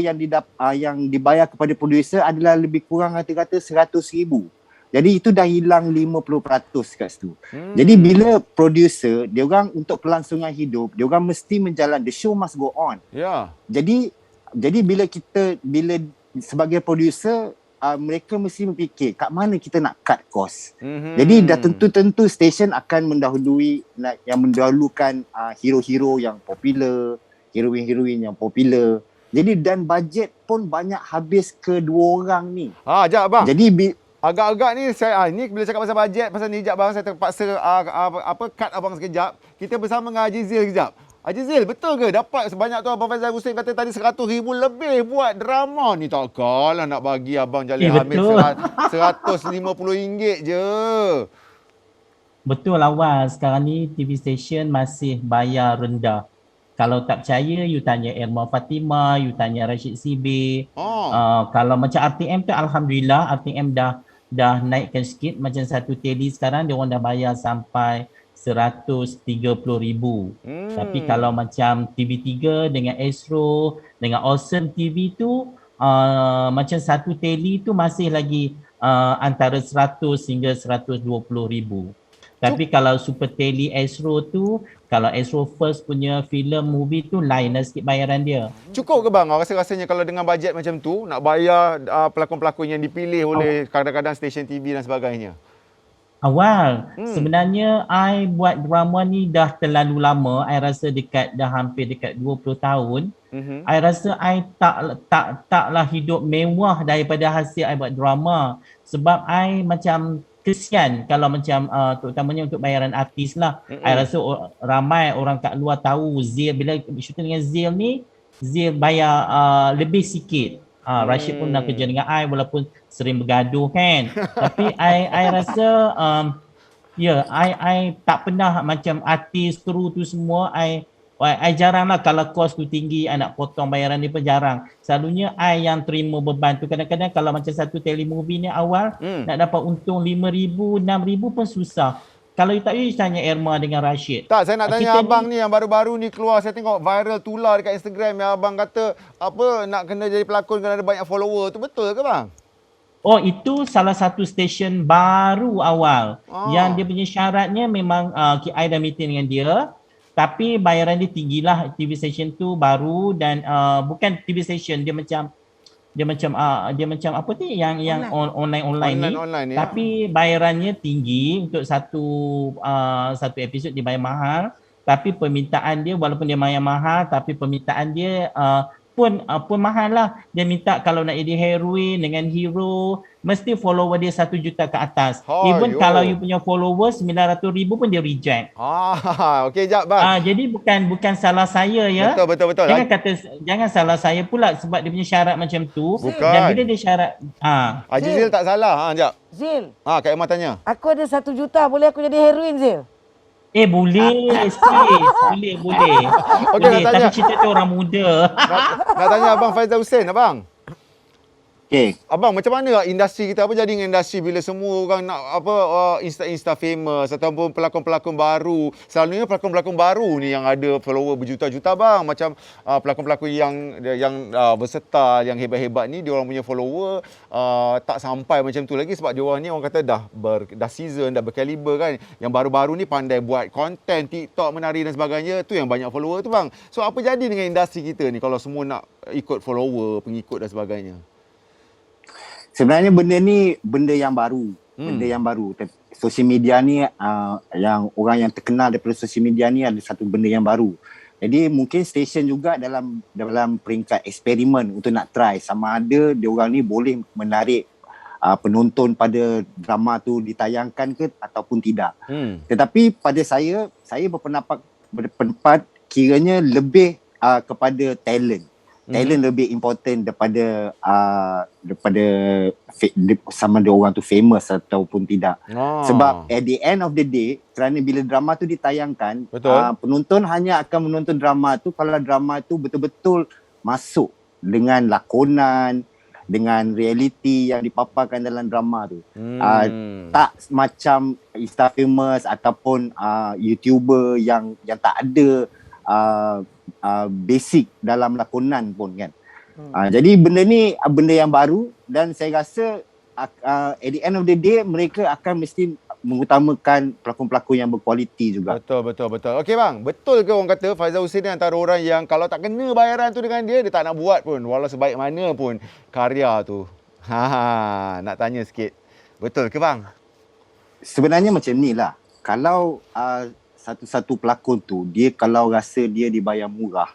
[SPEAKER 10] yang dibayar kepada producer adalah lebih kurang kata-kata 100 ribu. Jadi itu dah hilang 50% kat situ. Jadi bila producer, dia orang untuk kelangsungan hidup, dia orang mesti menjalan, the show must go on. Jadi bila sebagai producer, mereka mesti berfikir kat mana kita nak cut cost. Jadi dah tentu stesen akan mendahulukan hero-hero yang popular, heroin-heroin yang popular. Jadi dan bajet pun banyak habis ke dua orang ni.
[SPEAKER 1] Sekejap abang.
[SPEAKER 10] Jadi
[SPEAKER 1] agak-agak ni ni bila cakap pasal bajet, pasal ni sekejap bang, saya terpaksa cut abang sekejap. Kita bersama dengan Haji Zil sekejap. Haji Zil, betul ke dapat sebanyak tu Abang Faizal Hussein kata tadi 100 ribu lebih buat drama ni? Takkanlah nak bagi Abang Jalil Hamid RM150 je.
[SPEAKER 11] Betul awal. Sekarang ni TV station masih bayar rendah. Kalau tak percaya, you tanya Irma Fatimah, you tanya Rashid Sibi. Kalau macam RTM tu, Alhamdulillah, RTM dah naikkan sikit. Macam satu teli sekarang, dia orang dah bayar sampai 130,000. Tapi kalau macam TV3 dengan Astro, dengan Awesome TV tu, macam satu teli tu masih lagi antara 100 hingga 120,000. Tapi kalau Super Tele Astro tu, kalau Astro First punya filem movie tu lain lah sikit bayaran dia.
[SPEAKER 1] Cukup ke bang? Rasa-rasanya kalau dengan bajet macam tu nak bayar pelakon-pelakon yang dipilih oleh kadang-kadang stesen TV dan sebagainya?
[SPEAKER 11] Awal. Sebenarnya I buat drama ni dah terlalu lama. I rasa dah hampir dekat 20 tahun. I rasa I taklah hidup mewah daripada hasil I buat drama. Sebab I macam kesian kalau macam terutamanya untuk bayaran artis lah. I rasa ramai orang kat luar tahu Zil, bila syuting dengan Zil ni, Zil bayar lebih sikit. Rashid pun nak kerja dengan I walaupun sering bergaduh kan. Tapi I rasa I tak pernah macam artis, kru tu semua I jarang lah kalau kos tu tinggi, I nak potong bayaran dia pun jarang. Selalunya I yang terima beban tu. Kadang-kadang kalau macam satu telemovie ni awal, nak dapat untung 5,000, 6,000 pun susah. Kalau you tak tanya Irma dengan Rashid.
[SPEAKER 1] Tak, saya nak tanya abang ni yang baru-baru ni keluar, saya tengok viral tular dekat Instagram yang abang kata nak kena jadi pelakon kena ada banyak follower. Tu betul ke bang?
[SPEAKER 11] Oh, itu salah satu stesen baru awal. Yang dia punya syaratnya memang I dah meeting dengan dia. Tapi bayaran dia tinggilah. TV station tu baru dan bukan TV station, dia macam apa tu yang online ni. Tapi bayarannya tinggi untuk satu episod dia bayar mahal. Tapi permintaan dia walaupun dia bayar mahal, tapi permintaan dia pun mahal lah. Dia minta kalau nak jadi heroin dengan hero, mesti follower dia 1 juta ke atas. Even kalau you punya follower 900,000 pun dia reject.
[SPEAKER 1] Okey jap bang.
[SPEAKER 11] Jadi bukan salah saya ya.
[SPEAKER 1] Betul.
[SPEAKER 11] Jangan salah saya pula sebab dia punya syarat macam tu.
[SPEAKER 1] Bukan.
[SPEAKER 11] Dan bila dia syarat
[SPEAKER 1] Haji Zil tak salah. Jap.
[SPEAKER 3] Zil.
[SPEAKER 1] Kak Emma tanya.
[SPEAKER 3] Aku ada 1 juta, boleh aku jadi heroin Zil?
[SPEAKER 11] Boleh sis. Boleh.
[SPEAKER 1] Okey, nak tanya.
[SPEAKER 11] Tapi cerita tu orang muda.
[SPEAKER 1] Nak tanya abang Faizal Hussein abang.
[SPEAKER 10] Okay.
[SPEAKER 1] Abang, macam mana industri kita, apa jadi dengan industri bila semua orang nak insta famous ataupun pelakon-pelakon baru? Selalunya pelakon-pelakon baru ni yang ada follower berjuta-juta bang. Macam pelakon-pelakon yang versatile, yang hebat-hebat ni, dia orang punya follower tak sampai macam tu lagi sebab dia orang ni orang kata dah season, dah berkaliber kan. Yang baru-baru ni pandai buat konten, TikTok, menari dan sebagainya, tu yang banyak follower tu bang. So apa jadi dengan industri kita ni kalau semua nak ikut follower, pengikut dan sebagainya?
[SPEAKER 10] Sebenarnya benda ni benda yang baru. Benda yang baru. Sosial media ni yang orang yang terkenal daripada sosial media ni ada satu benda yang baru. Jadi mungkin stesen juga dalam peringkat eksperimen untuk nak try sama ada dia orang ni boleh menarik penonton pada drama tu ditayangkan ke ataupun tidak. Tetapi pada saya berpendapat kiranya lebih kepada talent. Talent lebih important daripada sama dia orang tu famous ataupun tidak. Sebab at the end of the day, kerana bila drama tu ditayangkan, penonton hanya akan menonton drama tu kalau drama tu betul-betul masuk dengan lakonan, dengan realiti yang dipaparkan dalam drama tu. Tak macam Insta famous ataupun YouTuber yang tak ada basic dalam lakonan pun kan. Jadi benda ni benda yang baru dan saya rasa at the end of the day mereka akan mesti mengutamakan pelakon-pelakon yang berkualiti juga.
[SPEAKER 1] Betul. Okey bang, betul ke orang kata Faizal Hussein ni antara orang yang kalau tak kena bayaran tu dengan dia tak nak buat pun walau sebaik mana pun karya tu. Nak tanya sikit. Betul ke bang?
[SPEAKER 10] Sebenarnya macam ni lah. Kalau satu-satu pelakon tu, dia kalau rasa dia dibayar murah,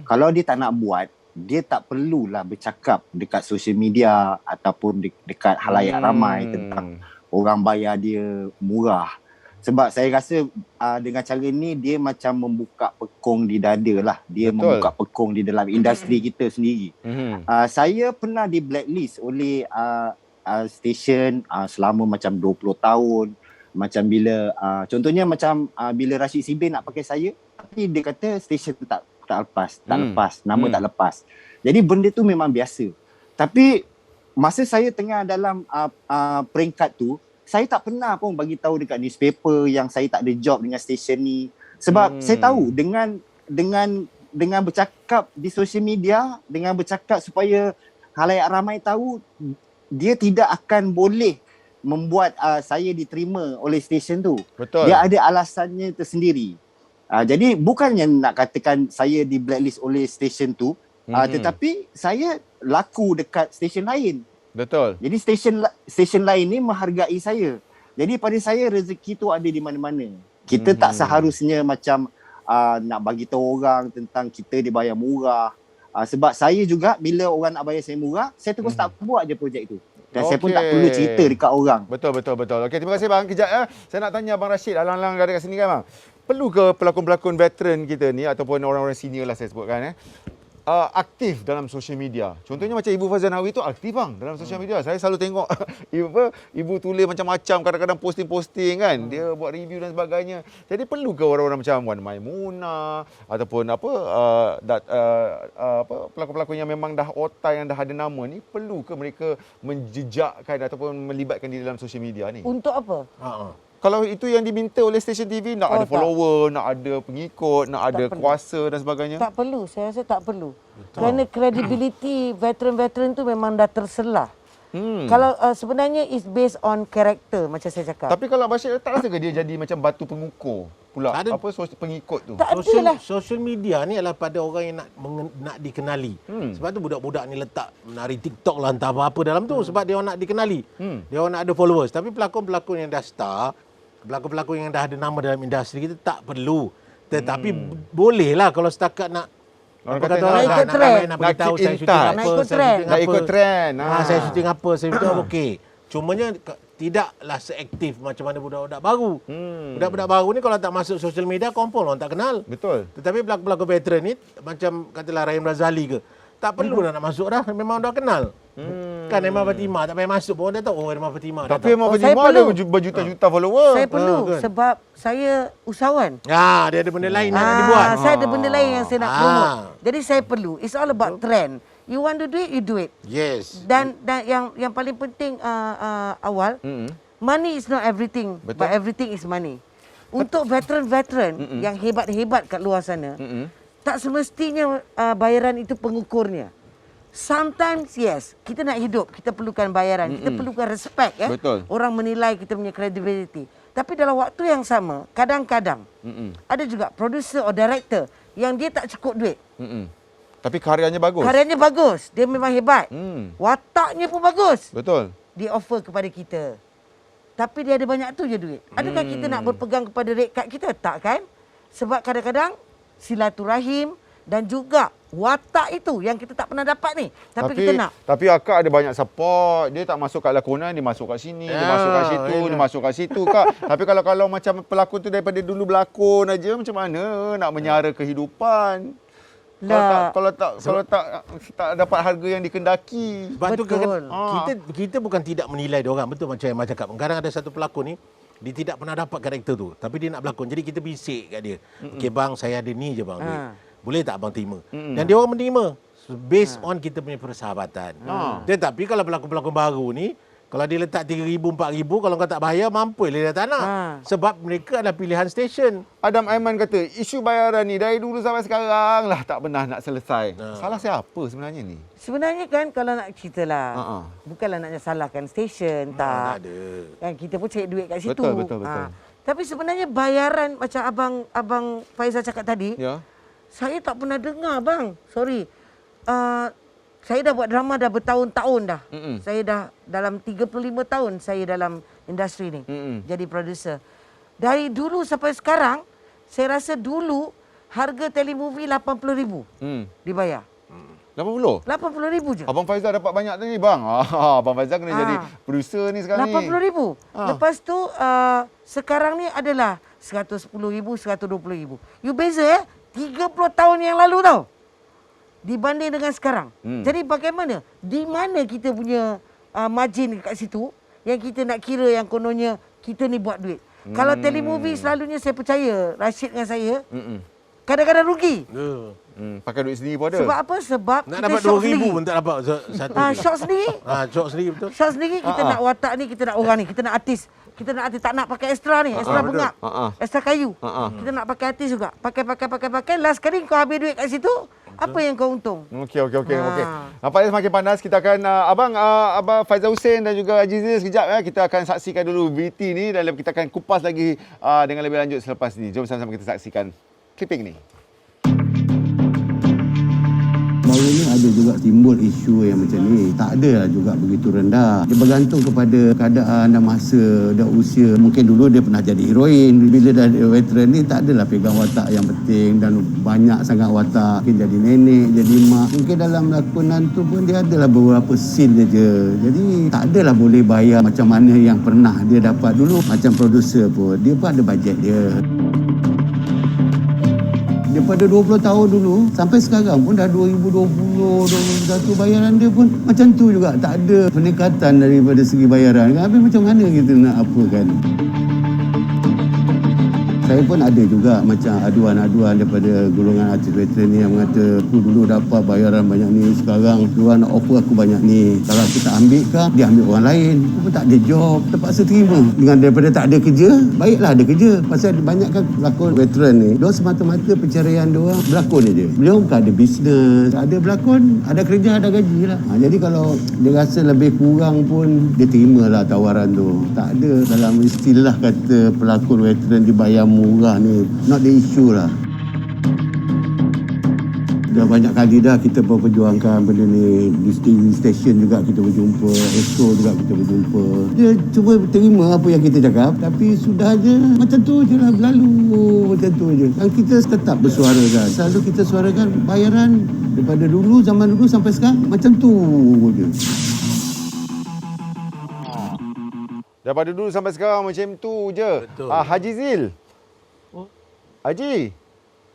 [SPEAKER 10] kalau dia tak nak buat, dia tak perlulah bercakap dekat social media ataupun dekat halayak ramai tentang orang bayar dia murah. Sebab saya rasa dengan cara ni dia macam membuka pekong di dada lah. Dia membuka pekong di dalam industri kita sendiri. Saya pernah di blacklist oleh stesen selama macam 20 tahun. Macam bila contohnya macam bila Rashid Sibin nak pakai saya, tapi dia kata stesen tu tak lepas, nama tak lepas. Jadi benda tu memang biasa. Tapi masa saya tengah dalam peringkat tu, saya tak pernah pun bagi tahu dekat newspaper yang saya tak ada job dengan stesen ni. Sebab saya tahu dengan bercakap di social media, dengan bercakap supaya halayak ramai tahu, dia tidak akan boleh membuat saya diterima oleh stesen tu.
[SPEAKER 1] Betul.
[SPEAKER 10] Dia ada alasannya tersendiri. Jadi bukannya nak katakan saya di blacklist oleh stesen tu, tetapi saya laku dekat stesen lain.
[SPEAKER 1] Betul.
[SPEAKER 10] Jadi stesen lain ni menghargai saya. Jadi pada saya rezeki tu ada di mana-mana. Kita tak seharusnya macam nak bagi tahu orang tentang kita dibayar murah. Sebab saya juga bila orang nak bayar saya murah, saya terus tak buat je projek tu. Dan saya pun tak perlu cerita dekat orang.
[SPEAKER 1] Betul. Okey, terima kasih bang. Kejap saya nak tanya Abang Rashid, alang-alang ada kat sini kan bang. Perlu ke pelakon-pelakon veteran kita ni ataupun orang-orang senior lah saya sebutkan aktif dalam social media? Contohnya macam Ibu Fazal Nawi tu aktif bang dalam social media. Saya selalu tengok ibu tulis macam-macam, kadang-kadang posting-posting kan. Dia buat review dan sebagainya. Jadi perlu ke orang-orang macam Wan Maimunah ataupun pelakon-pelakon yang memang dah otai, yang dah ada nama ni, perlu ke mereka menjejakkan ataupun melibatkan diri dalam social media ni?
[SPEAKER 3] Untuk apa?
[SPEAKER 1] Kalau itu yang diminta oleh stesen TV, nak ada follower, nak ada pengikut, nak ada kuasa dan sebagainya?
[SPEAKER 3] Tak perlu, saya rasa tak perlu. Kerana credibility veteran-veteran tu memang dah terselah. Kalau sebenarnya is based on character macam saya cakap.
[SPEAKER 1] Tapi kalau Bashir tak rasa ke dia jadi macam batu pengukur pula pengikut tu?
[SPEAKER 3] Tak adalah.
[SPEAKER 8] Social media ni adalah pada orang yang nak dikenali. Sebab tu budak-budak ni letak menari TikTok lah entah apa-apa dalam tu sebab dia orang nak dikenali. Dia orang nak ada followers. Tapi pelakon-pelakon yang dah star, pelakon-pelakon yang dah ada nama dalam industri kita tak perlu. Tetapi bolehlah kalau setakat nak
[SPEAKER 1] orang kata nak ikut
[SPEAKER 8] trend, nak beritahu saya syuting apa,
[SPEAKER 1] nak ikut trend.
[SPEAKER 8] Saya syuting apa, saya syuting apa, okey. Cumanya tidaklah seaktif macam mana budak-budak baru. Budak-budak baru ni kalau tak masuk social media, confirm orang tak kenal.
[SPEAKER 1] Betul.
[SPEAKER 8] Tetapi pelakon-pelakon veteran ni macam katalah Rahim Razali ke, tak perlu nak masuk dah, memang dah kenal. Kan Emma Fatimah tak payah masuk pun dia tahu Emma Fatimah.
[SPEAKER 1] Tapi Emma Fatimah ada berjuta-juta follower.
[SPEAKER 3] Saya perlu sebab saya usahawan.
[SPEAKER 8] Dia ada benda lain nak dibuat.
[SPEAKER 3] Saya ada benda lain yang saya nak promote. Jadi saya perlu. It's all about trend. You want to do it, you do it.
[SPEAKER 8] Yes.
[SPEAKER 3] Dan yang paling penting awal, money is not everything, but everything is money. Untuk veteran-veteran yang hebat-hebat kat luar sana, tak semestinya bayaran itu pengukurnya. Sometimes yes, kita nak hidup, kita perlukan bayaran, kita perlukan respect ya.
[SPEAKER 1] Betul.
[SPEAKER 3] Orang menilai kita punya credibility. Tapi dalam waktu yang sama, kadang-kadang ada juga producer atau director yang dia tak cukup duit.
[SPEAKER 1] Tapi karyanya bagus.
[SPEAKER 3] Karyanya bagus, dia memang hebat. Wataknya pun bagus.
[SPEAKER 1] Betul.
[SPEAKER 3] Dia offer kepada kita. Tapi dia ada banyak tu je duit. Adakah kita nak berpegang kepada rate card kita? Tak kan? Sebab kadang-kadang silaturahim dan juga watak itu yang kita tak pernah dapat ni. Tapi kita nak.
[SPEAKER 1] Tapi akak ada banyak support. Dia tak masuk kat lakonan, dia masuk kat sini, dia masuk kat situ, dia masuk kat situ kak. Tapi kalau macam pelakon tu daripada dulu berlakon aja, macam mana nak menyara kehidupan? Kalau tak dapat harga yang dikendaki.
[SPEAKER 8] Sebab tu
[SPEAKER 3] Betul.
[SPEAKER 8] kita bukan tidak menilai dia orang. Betul macam yang Mak cakap. Kadang ada satu pelakon ni, dia tidak pernah dapat karakter tu. Tapi dia nak berlakon. Jadi kita bisik kat dia. Okey bang, saya ada ni je bang. Duit. Boleh tak abang terima? Dan dia orang menerima. Based on kita punya persahabatan. Tetapi kalau pelakon-pelakon baru ni, kalau dia letak 3,000, 4,000, kalau kau tak bayar, mampu dia tak nak. Sebab mereka adalah pilihan stesen.
[SPEAKER 1] Adam Aiman kata, isu bayaran ni dari dulu sampai sekarang lah tak pernah nak selesai. Salah siapa sebenarnya ni?
[SPEAKER 3] Sebenarnya kan kalau nak cerita lah, bukanlah nak salahkan stesen, tak.
[SPEAKER 8] Ada.
[SPEAKER 3] Kan kita pun cari duit kat situ.
[SPEAKER 1] Betul.
[SPEAKER 3] Tapi sebenarnya bayaran macam abang Faizal cakap tadi, saya tak pernah dengar bang. Sorry. Saya dah buat drama dah bertahun-tahun dah. Saya dah dalam 35 tahun saya dalam industri ni. Jadi producer. Dari dulu sampai sekarang, saya rasa dulu harga telemovie 80,000 dibayar.
[SPEAKER 1] 80?
[SPEAKER 3] 80,000 je.
[SPEAKER 1] Abang Faizal dapat banyak ni bang. Abang Faizal kena jadi producer ni sekarang ni.
[SPEAKER 3] 80,000. Lepas tu sekarang ni adalah 110,000, 120,000. You beza 30 tahun yang lalu tau. Dibanding dengan sekarang. Jadi bagaimana? Di mana kita punya margin kat situ yang kita nak kira yang kononnya kita ni buat duit. Kalau telemovie selalunya saya percaya Rashid dengan saya kadang-kadang rugi.
[SPEAKER 1] Pakai duit sendiri pun ada.
[SPEAKER 3] Sebab apa? Sebab
[SPEAKER 8] Nak
[SPEAKER 3] kita
[SPEAKER 8] dapat
[SPEAKER 3] shot
[SPEAKER 8] 2,000
[SPEAKER 3] sendiri.
[SPEAKER 8] pun tak dapat satu.
[SPEAKER 3] Shot sendiri.
[SPEAKER 8] Shot sendiri betul.
[SPEAKER 3] Shot sendiri kita nak watak ni, kita nak orang ni, kita nak artis. Kita nak artis, tak nak pakai extra ni, extra bengap, extra kayu. Kita nak pakai artis juga. Pakai. Last kali kau habis duit kat situ, apa yang kau untung?
[SPEAKER 1] Okey. Nampaknya semakin panas. Kita akan abang Faizal Hussein dan juga Haji Zil sekejap ya. Kita akan saksikan dulu VT ni dan kita akan kupas lagi dengan lebih lanjut selepas ni. Jom sama-sama kita saksikan clipping ni.
[SPEAKER 12] Baru ni ada juga timbul isu yang macam ni. Tak ada lah juga begitu rendah. Dia bergantung kepada keadaan dan masa dan usia. Mungkin dulu dia pernah jadi heroin. Bila dah veteran ni tak adalah pegang watak yang penting dan banyak sangat watak. Mungkin jadi nenek, jadi mak. Mungkin dalam lakonan tu pun dia adalah beberapa scene je. Jadi tak adalah boleh bayar macam mana yang pernah dia dapat dulu. Macam producer pun, dia pun ada bajet dia. Daripada 20 tahun dulu sampai sekarang pun dah 2020, 2021 bayaran dia pun macam tu juga. Tak ada peningkatan daripada segi bayaran. Habis macam mana kita nak apa kan? Saya pun ada juga macam aduan-aduan daripada golongan artis veteran ni yang mengata aku dulu dapat bayaran banyak ni, sekarang diorang nak offer aku banyak ni. Kalau aku tak ambil kan, dia ambil orang lain. Aku pun tak ada job, terpaksa terima. Dengan daripada tak ada kerja, baiklah ada kerja. Pasal banyak kan pelakon veteran ni, diorang semata-mata pencarian diorang berlakon je. Beliau bukan ada bisnes, ada berlakon, ada kerja, ada gaji lah. Jadi kalau dia rasa lebih kurang pun, dia terimalah tawaran tu. Tak ada dalam istilah kata pelakon veteran dibayar murah ni, not the issue lah. Dah banyak kali dah kita memperjuangkan benda ni. Di TV station juga kita berjumpa, EXO juga kita berjumpa. Dia cuba terima apa yang kita cakap, tapi sudah je macam tu je lah, berlalu macam tu je. Dan kita tetap bersuarakan, selalu kita suarakan bayaran daripada dulu, zaman dulu sampai sekarang macam tu je.
[SPEAKER 1] Daripada dulu sampai sekarang macam tu je.
[SPEAKER 8] Betul.
[SPEAKER 1] Haji Zil. Haji.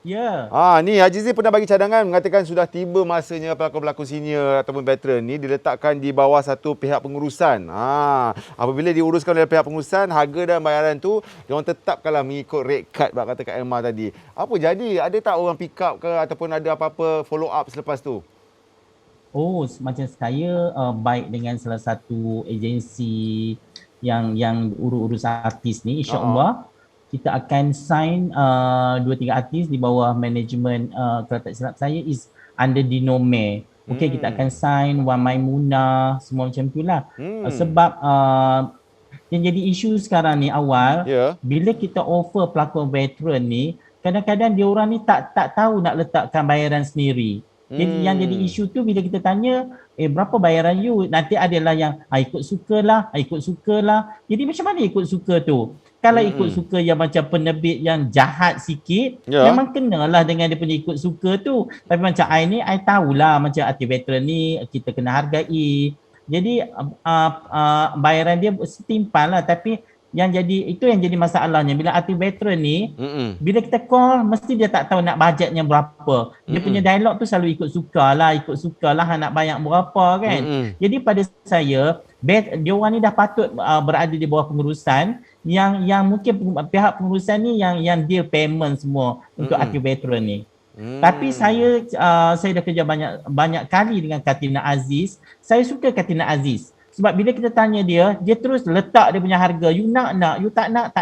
[SPEAKER 11] Ya.
[SPEAKER 1] Ni Haji Zil pernah bagi cadangan mengatakan sudah tiba masanya pelakon-pelakon senior ataupun veteran ni diletakkan di bawah satu pihak pengurusan. Apabila diuruskan oleh pihak pengurusan, harga dan bayaran tu diorang tetapkanlah mengikut rate card bak kata Kak Emma tadi. Apa jadi? Ada tak orang pick up ke ataupun ada apa-apa follow up selepas tu?
[SPEAKER 11] Oh, macam saya baik dengan salah satu agensi yang urus artis ni, insya-Allah kita akan sign 2-3 artis di bawah manajemen, kalau tak silap saya is under Dinome. Okey, kita akan sign Wan Maimunah, semua macam tu lah. Sebab yang jadi isu sekarang ni awal, bila kita offer pelakon veteran ni, kadang-kadang dia orang ni tak tahu nak letakkan bayaran sendiri. Jadi yang jadi isu tu bila kita tanya, berapa bayaran you? Nanti adalah yang ikut sukalah. Jadi macam mana ikut suka tu? Kalau ikut suka yang macam penerbit yang jahat sikit, memang kenalah dengan dia punya ikut suka tu. Tapi macam I ni, I tahulah macam artis veteran ni kita kena hargai. Jadi bayaran dia setimpal lah. Tapi itu yang jadi masalahnya. Bila artis veteran ni, bila kita call mesti dia tak tahu nak bajetnya berapa. Dia punya dialog tu selalu ikut suka lah nak bayar berapa kan. Jadi pada saya, dia orang ni dah patut berada di bawah pengurusan yang mungkin pihak pengurusan ni yang deal payment semua untuk artis veteran ni. Tapi saya dah kerja banyak kali dengan Katina Aziz. Saya suka Katina Aziz. Sebab bila kita tanya dia terus letak dia punya harga. You nak, you tak nak,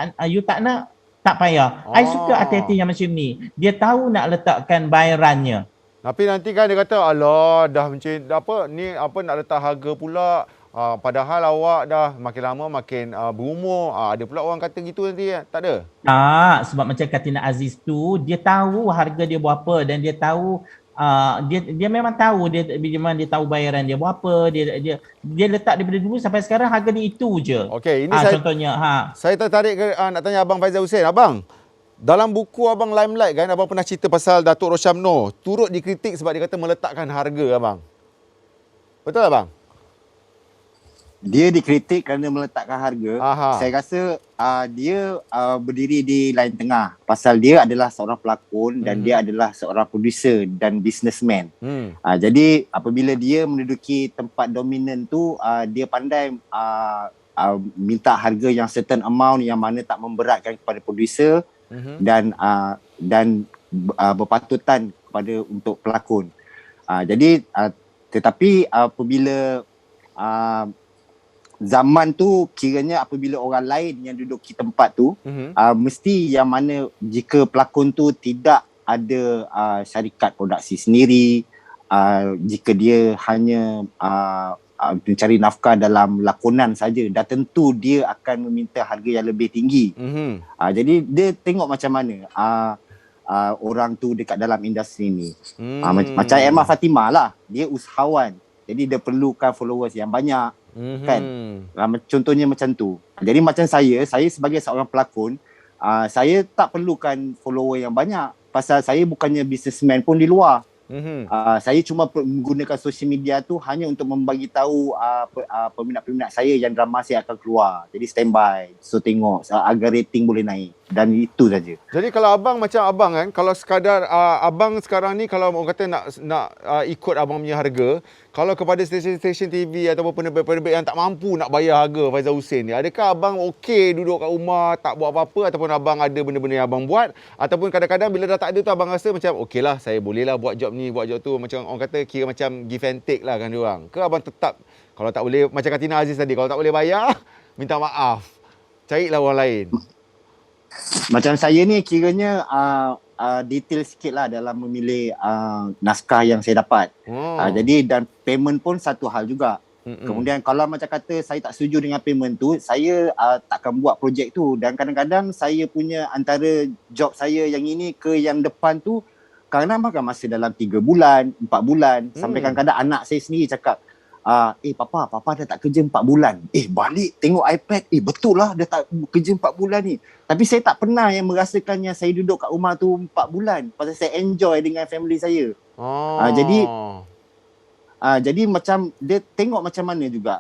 [SPEAKER 11] tak payah. I suka artis yang macam ni. Dia tahu nak letakkan bayarannya.
[SPEAKER 1] Tapi nanti kan dia kata, alah dah macam apa nak letak harga pula. Padahal awak dah makin lama makin berumur. Ada pula orang kata gitu nanti, tak ada? Tak,
[SPEAKER 11] sebab macam Katina Aziz tu, dia tahu harga dia berapa dan dia tahu dia memang tahu dia tahu bayaran dia berapa, dia letak daripada dulu sampai sekarang harga dia itu je.
[SPEAKER 1] Okey, ini
[SPEAKER 11] contohnya
[SPEAKER 1] saya tertarik nak tanya Abang Faizal Hussein. Abang, dalam buku Abang Limelight kan, Abang pernah cerita pasal Datuk Roshamno turut dikritik sebab dia kata meletakkan harga, Abang. Betul tak, Abang?
[SPEAKER 10] Dia dikritik kerana meletakkan harga. Saya rasa dia berdiri di lain tengah. Pasal dia adalah seorang pelakon dan dia adalah seorang producer dan businessman. Jadi apabila dia menduduki tempat dominan tu, dia pandai minta harga yang certain amount yang mana tak memberatkan kepada producer dan berpatutan kepada untuk pelakon. Tetapi apabila zaman tu kiranya apabila orang lain yang duduk di tempat tu mesti yang mana jika pelakon tu tidak ada syarikat produksi sendiri, jika dia hanya mencari nafkah dalam lakonan saja, dah tentu dia akan meminta harga yang lebih tinggi. Jadi dia tengok macam mana orang tu dekat dalam industri ni. Macam Emma Fatimah lah, dia usahawan, jadi dia perlukan followers yang banyak. Kan? Contohnya macam tu. Jadi macam saya sebagai seorang pelakon, saya tak perlukan follower yang banyak. Pasal saya bukannya businessman pun di luar. Saya cuma menggunakan social media tu hanya untuk membagi tahu peminat-peminat saya yang drama saya akan keluar. Jadi standby, so tengok agar rating boleh naik. Dan itu saja. Jadi kalau abang macam abang kan, kalau sekadar abang sekarang ni kalau orang kata nak ikut abang punya harga, kalau kepada stesen-stesen TV ataupun penerbit-penerbit yang tak mampu nak bayar harga Faizal Hussein ni, adakah abang okey duduk kat rumah tak buat apa-apa, ataupun abang ada benda-benda yang abang buat, ataupun kadang-kadang bila dah tak ada tu abang rasa macam okeylah saya bolehlah buat job ni, buat job tu, macam orang kata kira macam give and take lah kan diorang. Ke abang tetap kalau tak boleh, macam Katina Aziz tadi, kalau tak boleh bayar minta maaf, carilah orang lain? Macam saya ni kiranya detail sikit lah dalam memilih naskah yang saya dapat. Jadi dan payment pun satu hal juga. Kemudian kalau macam kata saya tak setuju dengan payment tu, saya takkan buat projek tu. Dan kadang-kadang saya punya antara job saya yang ini ke yang depan tu, kadang-kadang makan masa dalam 3 bulan, 4 bulan. Sampai kadang-kadang anak saya sendiri cakap, Papa dah tak kerja 4 bulan. Balik tengok iPad, betul lah dah tak kerja 4 bulan ni. Tapi saya tak pernah yang merasakan yang saya duduk kat rumah tu 4 bulan. Pasal saya enjoy dengan family saya. Jadi macam dia tengok macam mana juga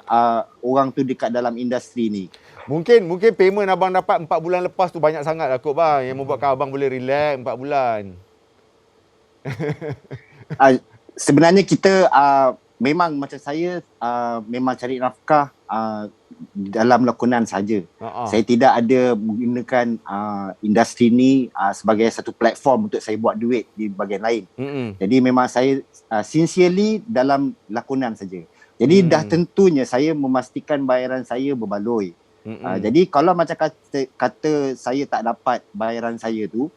[SPEAKER 10] orang tu dekat dalam industri ni. Mungkin payment abang dapat 4 bulan lepas tu banyak sangat lah kot bang, yang membuatkan abang boleh relax 4 bulan. Sebenarnya kita memang macam saya memang cari nafkah dalam lakonan saja. Saya tidak ada menggunakan industri ni sebagai satu platform untuk saya buat duit di bahagian lain. Jadi memang saya sincerely dalam lakonan saja. Jadi dah tentunya saya memastikan bayaran saya berbaloi. Jadi kalau macam kata saya tak dapat bayaran saya tu,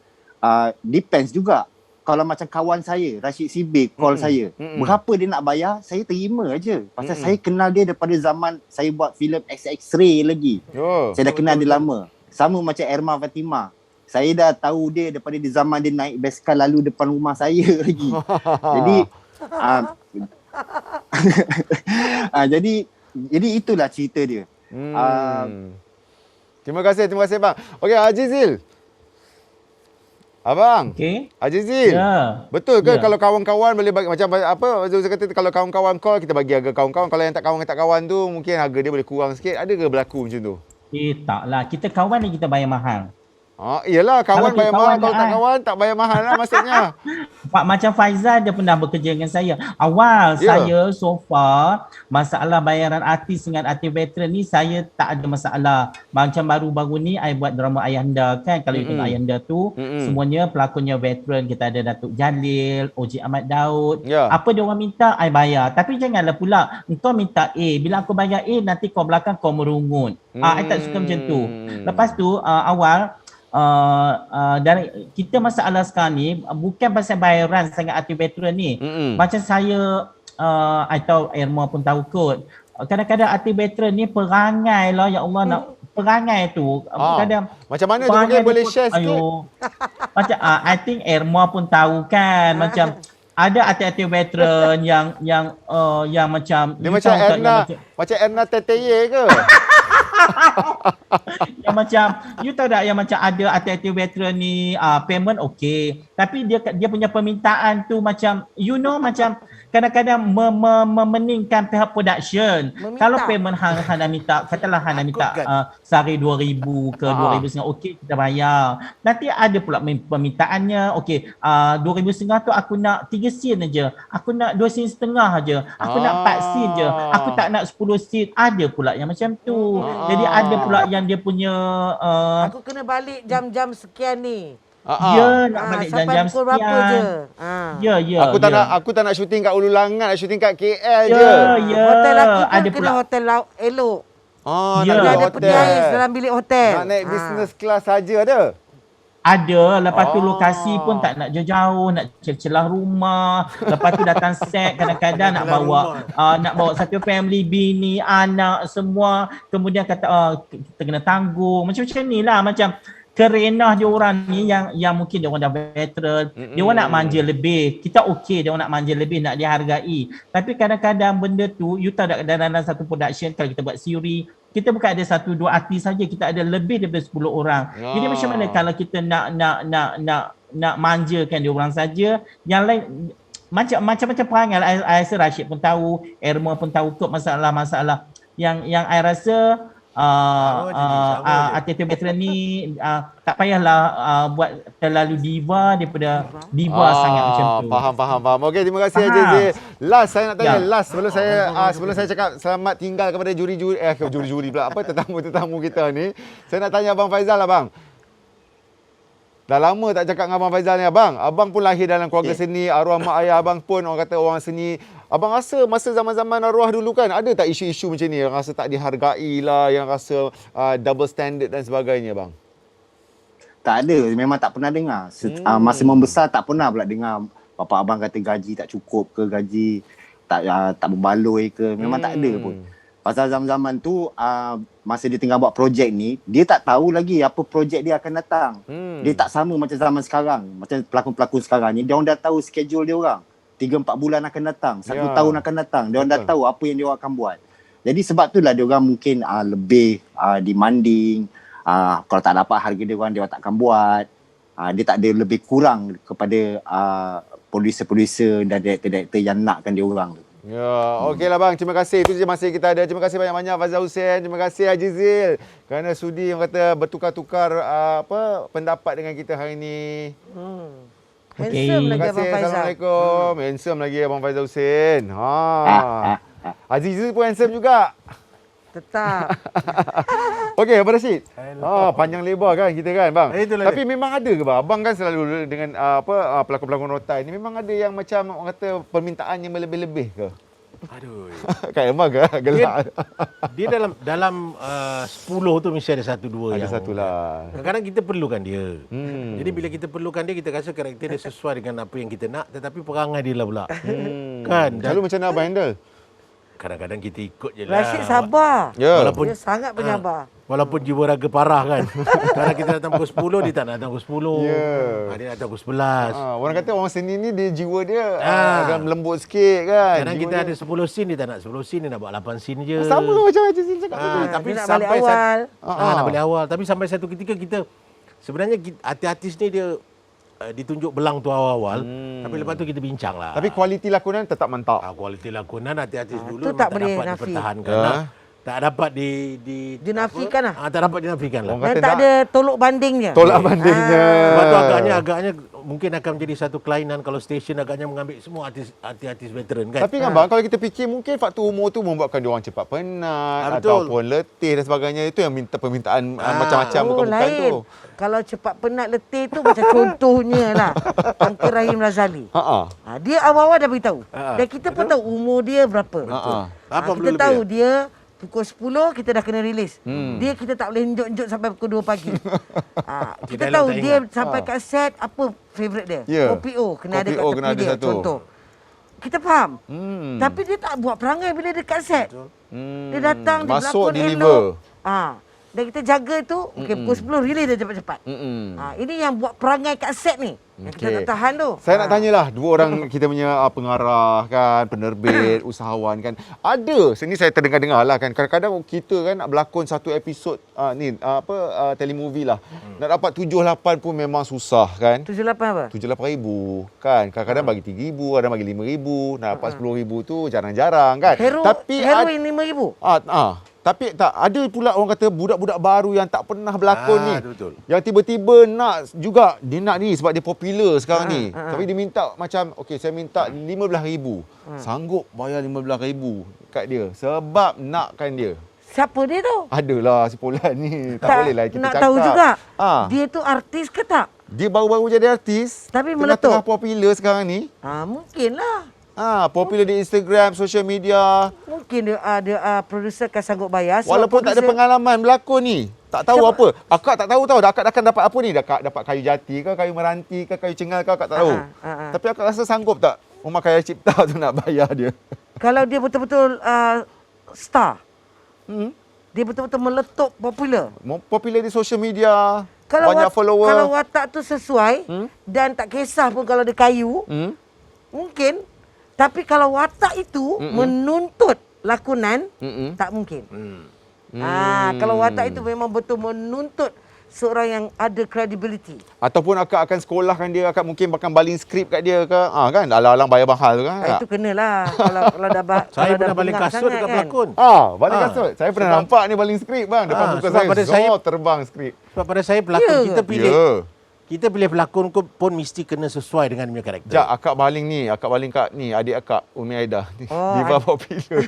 [SPEAKER 10] depends juga. Kalau macam kawan saya, Rashid Sibir, call saya, berapa dia nak bayar, saya terima aja. Pasal saya kenal dia daripada zaman saya buat filem X-Ray lagi. Saya dah kenal dia lama. Sama macam Erma Fatimah. Saya dah tahu dia daripada di zaman dia naik basikal lalu depan rumah saya lagi. Jadi itulah cerita dia. Terima kasih bang. Okey, Azizil. Abang, Azizil, betul ke kalau kawan-kawan boleh bagi, macam apa Azizil kata, kalau kawan-kawan call kita bagi harga kawan-kawan, kalau yang tak kawan tu mungkin harga dia boleh kurang sikit, ada ke berlaku macam tu?
[SPEAKER 11] Taklah. Kita kawan ni kita bayar mahal.
[SPEAKER 1] Iyalah, kawan
[SPEAKER 11] Kalau
[SPEAKER 1] bayar
[SPEAKER 11] kawan
[SPEAKER 1] mahal. Kalau
[SPEAKER 11] dah,
[SPEAKER 1] tak kawan, tak bayar mahal lah maksudnya.
[SPEAKER 11] Macam Faizal dia pernah bekerja dengan saya. Awal saya so far masalah bayaran artis dengan artis veteran ni saya tak ada masalah. Macam baru-baru ni I buat drama Ayahanda kan. Kalau you tengok Ayahanda tu semuanya pelakonnya veteran. Kita ada Datuk Jalil, Oji Ahmad Daud. Apa dia orang minta I bayar. Tapi janganlah pula engkau minta A. Bila aku bayar A nanti kau belakang kau merungut. I tak suka macam tu. Lepas tu awal dan kita masalah sekarang ni bukan pasal bayaran sangat artis veteran ni. Macam saya I tahu Irma pun tahu kot. Kadang-kadang artis veteran ni perangai lah, ya Allah, nak perangai tu. Kadang
[SPEAKER 1] macam mana tu mungkin boleh share sikit?
[SPEAKER 11] Macam I think Irma pun tahu kan, macam ada artis-artis veteran yang macam
[SPEAKER 1] dia macam Erna, macam Erna Teteye ke?
[SPEAKER 11] Yang macam you tahu tak, yang macam ada artis-artis veteran ni payment okey, tapi dia punya permintaan tu macam you know, macam kadang-kadang memeningkan pihak production. Kalau payment hang dah minta, katalah hang dah minta sehari 2,000 ke 2,500, okey kita bayar. Nanti ada pula permintaannya, okey 2,500 tu aku nak 3 sen aja, aku nak 2 sen setengah aja, aku nak 4 sen je, aku tak nak 10 sen. Ada pula yang macam tu. Jadi ada pula yang dia punya
[SPEAKER 3] aku kena balik jam-jam sekian ni.
[SPEAKER 11] Ya, nak balik jam-jam
[SPEAKER 3] sekian. Berapa je?
[SPEAKER 11] Ya.
[SPEAKER 1] Aku tak nak syuting kat Ulu Langat, nak syuting kat KL je.
[SPEAKER 3] Hotel aku pun
[SPEAKER 11] ada
[SPEAKER 3] kena
[SPEAKER 11] pula
[SPEAKER 3] hotel elok.
[SPEAKER 1] Nak
[SPEAKER 3] ada penjahit dalam bilik hotel.
[SPEAKER 1] Nak naik business class saja ada.
[SPEAKER 11] Ada, lepas tu lokasi pun tak nak jauh-jauh, nak celah rumah. Lepas tu datang set, kadang-kadang nak bawa satu family, bini, anak, semua. Kemudian kata kita kena tanggung. Macam-macam ni lah, macam kerenah dia orang ni yang mungkin dia orang dah veteran, dia orang nak manja lebih. Kita okey dia orang nak manja lebih, nak dihargai. Tapi kadang-kadang benda tu you tahu dalam satu production, kalau kita buat siri, kita bukan ada 1-2 artis saja, kita ada lebih daripada 10 orang. Jadi macam mana kalau kita nak manjakan dia orang saja, yang lain macam-macam perangai. I rasa Rashid pun tahu, Irma pun tahu kot masalah-masalah yang I rasa artis veteran ni tak payahlah buat terlalu diva daripada diva sangat macam tu.
[SPEAKER 1] Faham. Okey, terima kasih Jazil. Last saya nak tanya, sebelum saya cakap selamat tinggal kepada juri-juri pula, apa tetamu kita ni. Saya nak tanya Abang Faizal lah bang. Dah lama tak cakap dengan Abang Faizal ni abang. Abang pun lahir dalam keluarga seni, arwah mak ayah abang pun orang kata orang seni. Abang rasa masa zaman-zaman arwah dulu kan, ada tak isu-isu macam ni yang rasa tak dihargai lah, yang rasa double standard dan sebagainya bang?
[SPEAKER 10] Tak ada, memang tak pernah dengar. Masa membesar tak pernah pula dengar bapak abang kata gaji tak cukup ke, gaji tak berbaloi ke, memang tak ada pun. Pasal zaman-zaman tu masa dia tengah buat projek ni, dia tak tahu lagi apa projek dia akan datang. Dia tak sama macam zaman sekarang. Macam pelakon-pelakon sekarang ni, dia orang dah tahu schedule dia orang. 3-4 bulan akan datang, 1 tahun akan datang. Dia orang dah tahu apa yang dia orang akan buat. Jadi sebab itulah dia orang mungkin lebih demanding. Kalau tak dapat harga dia orang tak akan buat. Dia tak ada lebih kurang kepada producer-producer dan director-director yang nakkan dia orang tu.
[SPEAKER 1] Ya, okeylah bang. Terima kasih. Itu je masa kita ada. Terima kasih banyak-banyak Faizal Hussein. Terima kasih Haji Zil kerana sudi orang kata bertukar-tukar pendapat dengan kita hari ini.
[SPEAKER 3] Handsome lagi Abang Faizal.
[SPEAKER 1] Assalamualaikum. Handsome lagi Abang Faizal Hussein. Haji Zil pun handsome juga.
[SPEAKER 3] Tetap.
[SPEAKER 1] Okey, Abang Rashid. Panjang lebar kan kita kan bang. Tapi
[SPEAKER 8] dia.
[SPEAKER 1] memang ada ke bang? Abang kan selalu dengan pelakon-pelakon rotai ni, memang ada yang macam orang kata permintaannya melebih-lebih ke?
[SPEAKER 8] Aduh.
[SPEAKER 1] Kayak emang ke? Gelak.
[SPEAKER 8] Dia dalam 10 tu mesti ada 1-2
[SPEAKER 1] ada
[SPEAKER 8] yang
[SPEAKER 1] satu lah.
[SPEAKER 8] kadang-kadang kita perlukan dia. Jadi bila kita perlukan dia, kita rasa karakter dia sesuai dengan apa yang kita nak, tetapi perangai dia lah pula. Kan?
[SPEAKER 1] Lalu macam mana abang handle?
[SPEAKER 8] Kadang-kadang kita ikut je lah.
[SPEAKER 3] Rashid sabar.
[SPEAKER 8] Walaupun
[SPEAKER 3] Dia sangat penyabar.
[SPEAKER 8] Walaupun jiwa raga parah kan. Kalau kita datang pukul 10, dia tak nak datang pukul 10. Dia datang pukul 11.
[SPEAKER 1] Orang kata orang seni ni dia jiwa dia dalam lembut sikit kan.
[SPEAKER 8] Kadang kita ada 10 scene, dia tak nak 10 scene, dia nak buat 8 scene je.
[SPEAKER 1] Sama macam Haji Zil cakap tadi.
[SPEAKER 8] Tapi
[SPEAKER 3] nak
[SPEAKER 8] sampai
[SPEAKER 3] balik awal.
[SPEAKER 8] nak balik awal. Tapi sampai satu ketika kita sebenarnya artis ni dia ditunjuk belang tu awal-awal, tapi lepas tu kita bincang lah.
[SPEAKER 1] Tapi kualiti lakonan tetap mantap.
[SPEAKER 8] Kualiti lakonan artis-artis dulu
[SPEAKER 3] tu
[SPEAKER 8] memang
[SPEAKER 3] tak
[SPEAKER 8] tak
[SPEAKER 3] boleh
[SPEAKER 8] dapat
[SPEAKER 3] nafi.
[SPEAKER 8] dipertahankan. tak dapat
[SPEAKER 3] dinafikan lah.
[SPEAKER 8] Tak dapat dinafikan lah.
[SPEAKER 3] Dan tak ada tolak bandingnya.
[SPEAKER 1] Tolak bandingnya.
[SPEAKER 8] Sebab tu agaknya mungkin akan menjadi satu kelainan kalau stesen agaknya mengambil semua artis veteran kan.
[SPEAKER 1] Tapi kan bang, kalau kita fikir mungkin faktor umur tu membuatkan dia orang cepat penat ataupun letih dan sebagainya. Itu yang permintaan macam-macam bukan-bukan tu.
[SPEAKER 3] Kalau cepat penat letih tu macam contohnya lah Uncle Rahim Razali. Dia awal-awal dah beritahu. Dan kita pun tahu umur dia berapa. Kita tahu dia pukul 10 kita dah kena rilis. Dia kita tak boleh enjok-enjok sampai pukul 2 pagi. Kita tahu dia sampai kat set apa favourite dia. OPO kena ada kat tepi dia contoh. Kita faham. Tapi dia tak buat perangai bila dekat set. Dia datang, dia
[SPEAKER 1] masuk,
[SPEAKER 3] berlakon elok. Dan kita jaga tu, pukul 10 release dia cepat-cepat. Ini yang buat perangai kat set ni. Yang kita tak tahan tu.
[SPEAKER 1] Saya nak tanyalah dua orang kita punya pengarah kan, penerbit, usahawan kan. Ada, sini saya terdengar-dengar lah kan. Kadang-kadang kita kan nak berlakon satu episod telemovie lah. Nak dapat 7-8 pun memang susah kan.
[SPEAKER 3] 7-8 apa?
[SPEAKER 1] 7-8 ribu kan. Kadang-kadang bagi 3 ribu, ada bagi 5 ribu. Nak dapat 10 ribu tu jarang-jarang kan.
[SPEAKER 3] Heroin 5 ribu?
[SPEAKER 1] Tapi tak ada pula orang kata budak-budak baru yang tak pernah berlakon ni.
[SPEAKER 8] Betul.
[SPEAKER 1] Yang tiba-tiba nak juga, dia nak ni sebab dia popular sekarang ni. Tapi dia minta macam, okey saya minta 15,000. Sanggup bayar 15,000 kat dia sebab nakkan dia.
[SPEAKER 3] Siapa dia tu?
[SPEAKER 1] Adalah si Polan ni. Tak boleh lah kita
[SPEAKER 3] nak
[SPEAKER 1] cakap.
[SPEAKER 3] Nak tahu juga. Dia tu artis ke tak?
[SPEAKER 1] Dia baru-baru jadi artis.
[SPEAKER 3] Tapi meletup.
[SPEAKER 1] Tengah popular sekarang ni.
[SPEAKER 3] Mungkinlah.
[SPEAKER 1] Popular di Instagram, social media.
[SPEAKER 3] Mungkin dia producer akan sanggup bayar.
[SPEAKER 1] Walaupun tak ada pengalaman berlakon ni. Tak tahu apa. Akak tak tahu tau. Akak akan dapat apa ni? Dapat kayu jati ke, kayu meranti ke, kayu cengal ke, akak tak tahu. Tapi akak rasa sanggup tak Rumah Kaya Cipta tu nak bayar dia?
[SPEAKER 3] Kalau dia betul-betul star. Dia betul-betul meletup popular.
[SPEAKER 1] Popular di social media.
[SPEAKER 3] Kalau
[SPEAKER 1] banyak follower.
[SPEAKER 3] Kalau watak tu sesuai dan tak kisah pun kalau dia kayu, mungkin. Tapi kalau watak itu menuntut lakonan, tak mungkin. Kalau watak itu memang betul menuntut seorang yang ada credibility.
[SPEAKER 1] Ataupun akak akan sekolahkan dia, akak mungkin bakal baling skrip kat dia ke. Kan, alang-alang bayar mahal tu kan.
[SPEAKER 3] Itu kenalah. kalau dah
[SPEAKER 8] saya pernah baling kasut dekat pelakon.
[SPEAKER 1] Baling kasut. Saya pernah nampak ni baling skrip bang. Depan muka saya, terbang skrip.
[SPEAKER 8] Sebab pada saya pelakon kita pilih. Kita pilih pelakon pun mesti kena sesuai dengan punya karakter.
[SPEAKER 1] Sekejap, akak baling ni. Akak baling kat ni, adik akak, Umi Aida. Diva popular.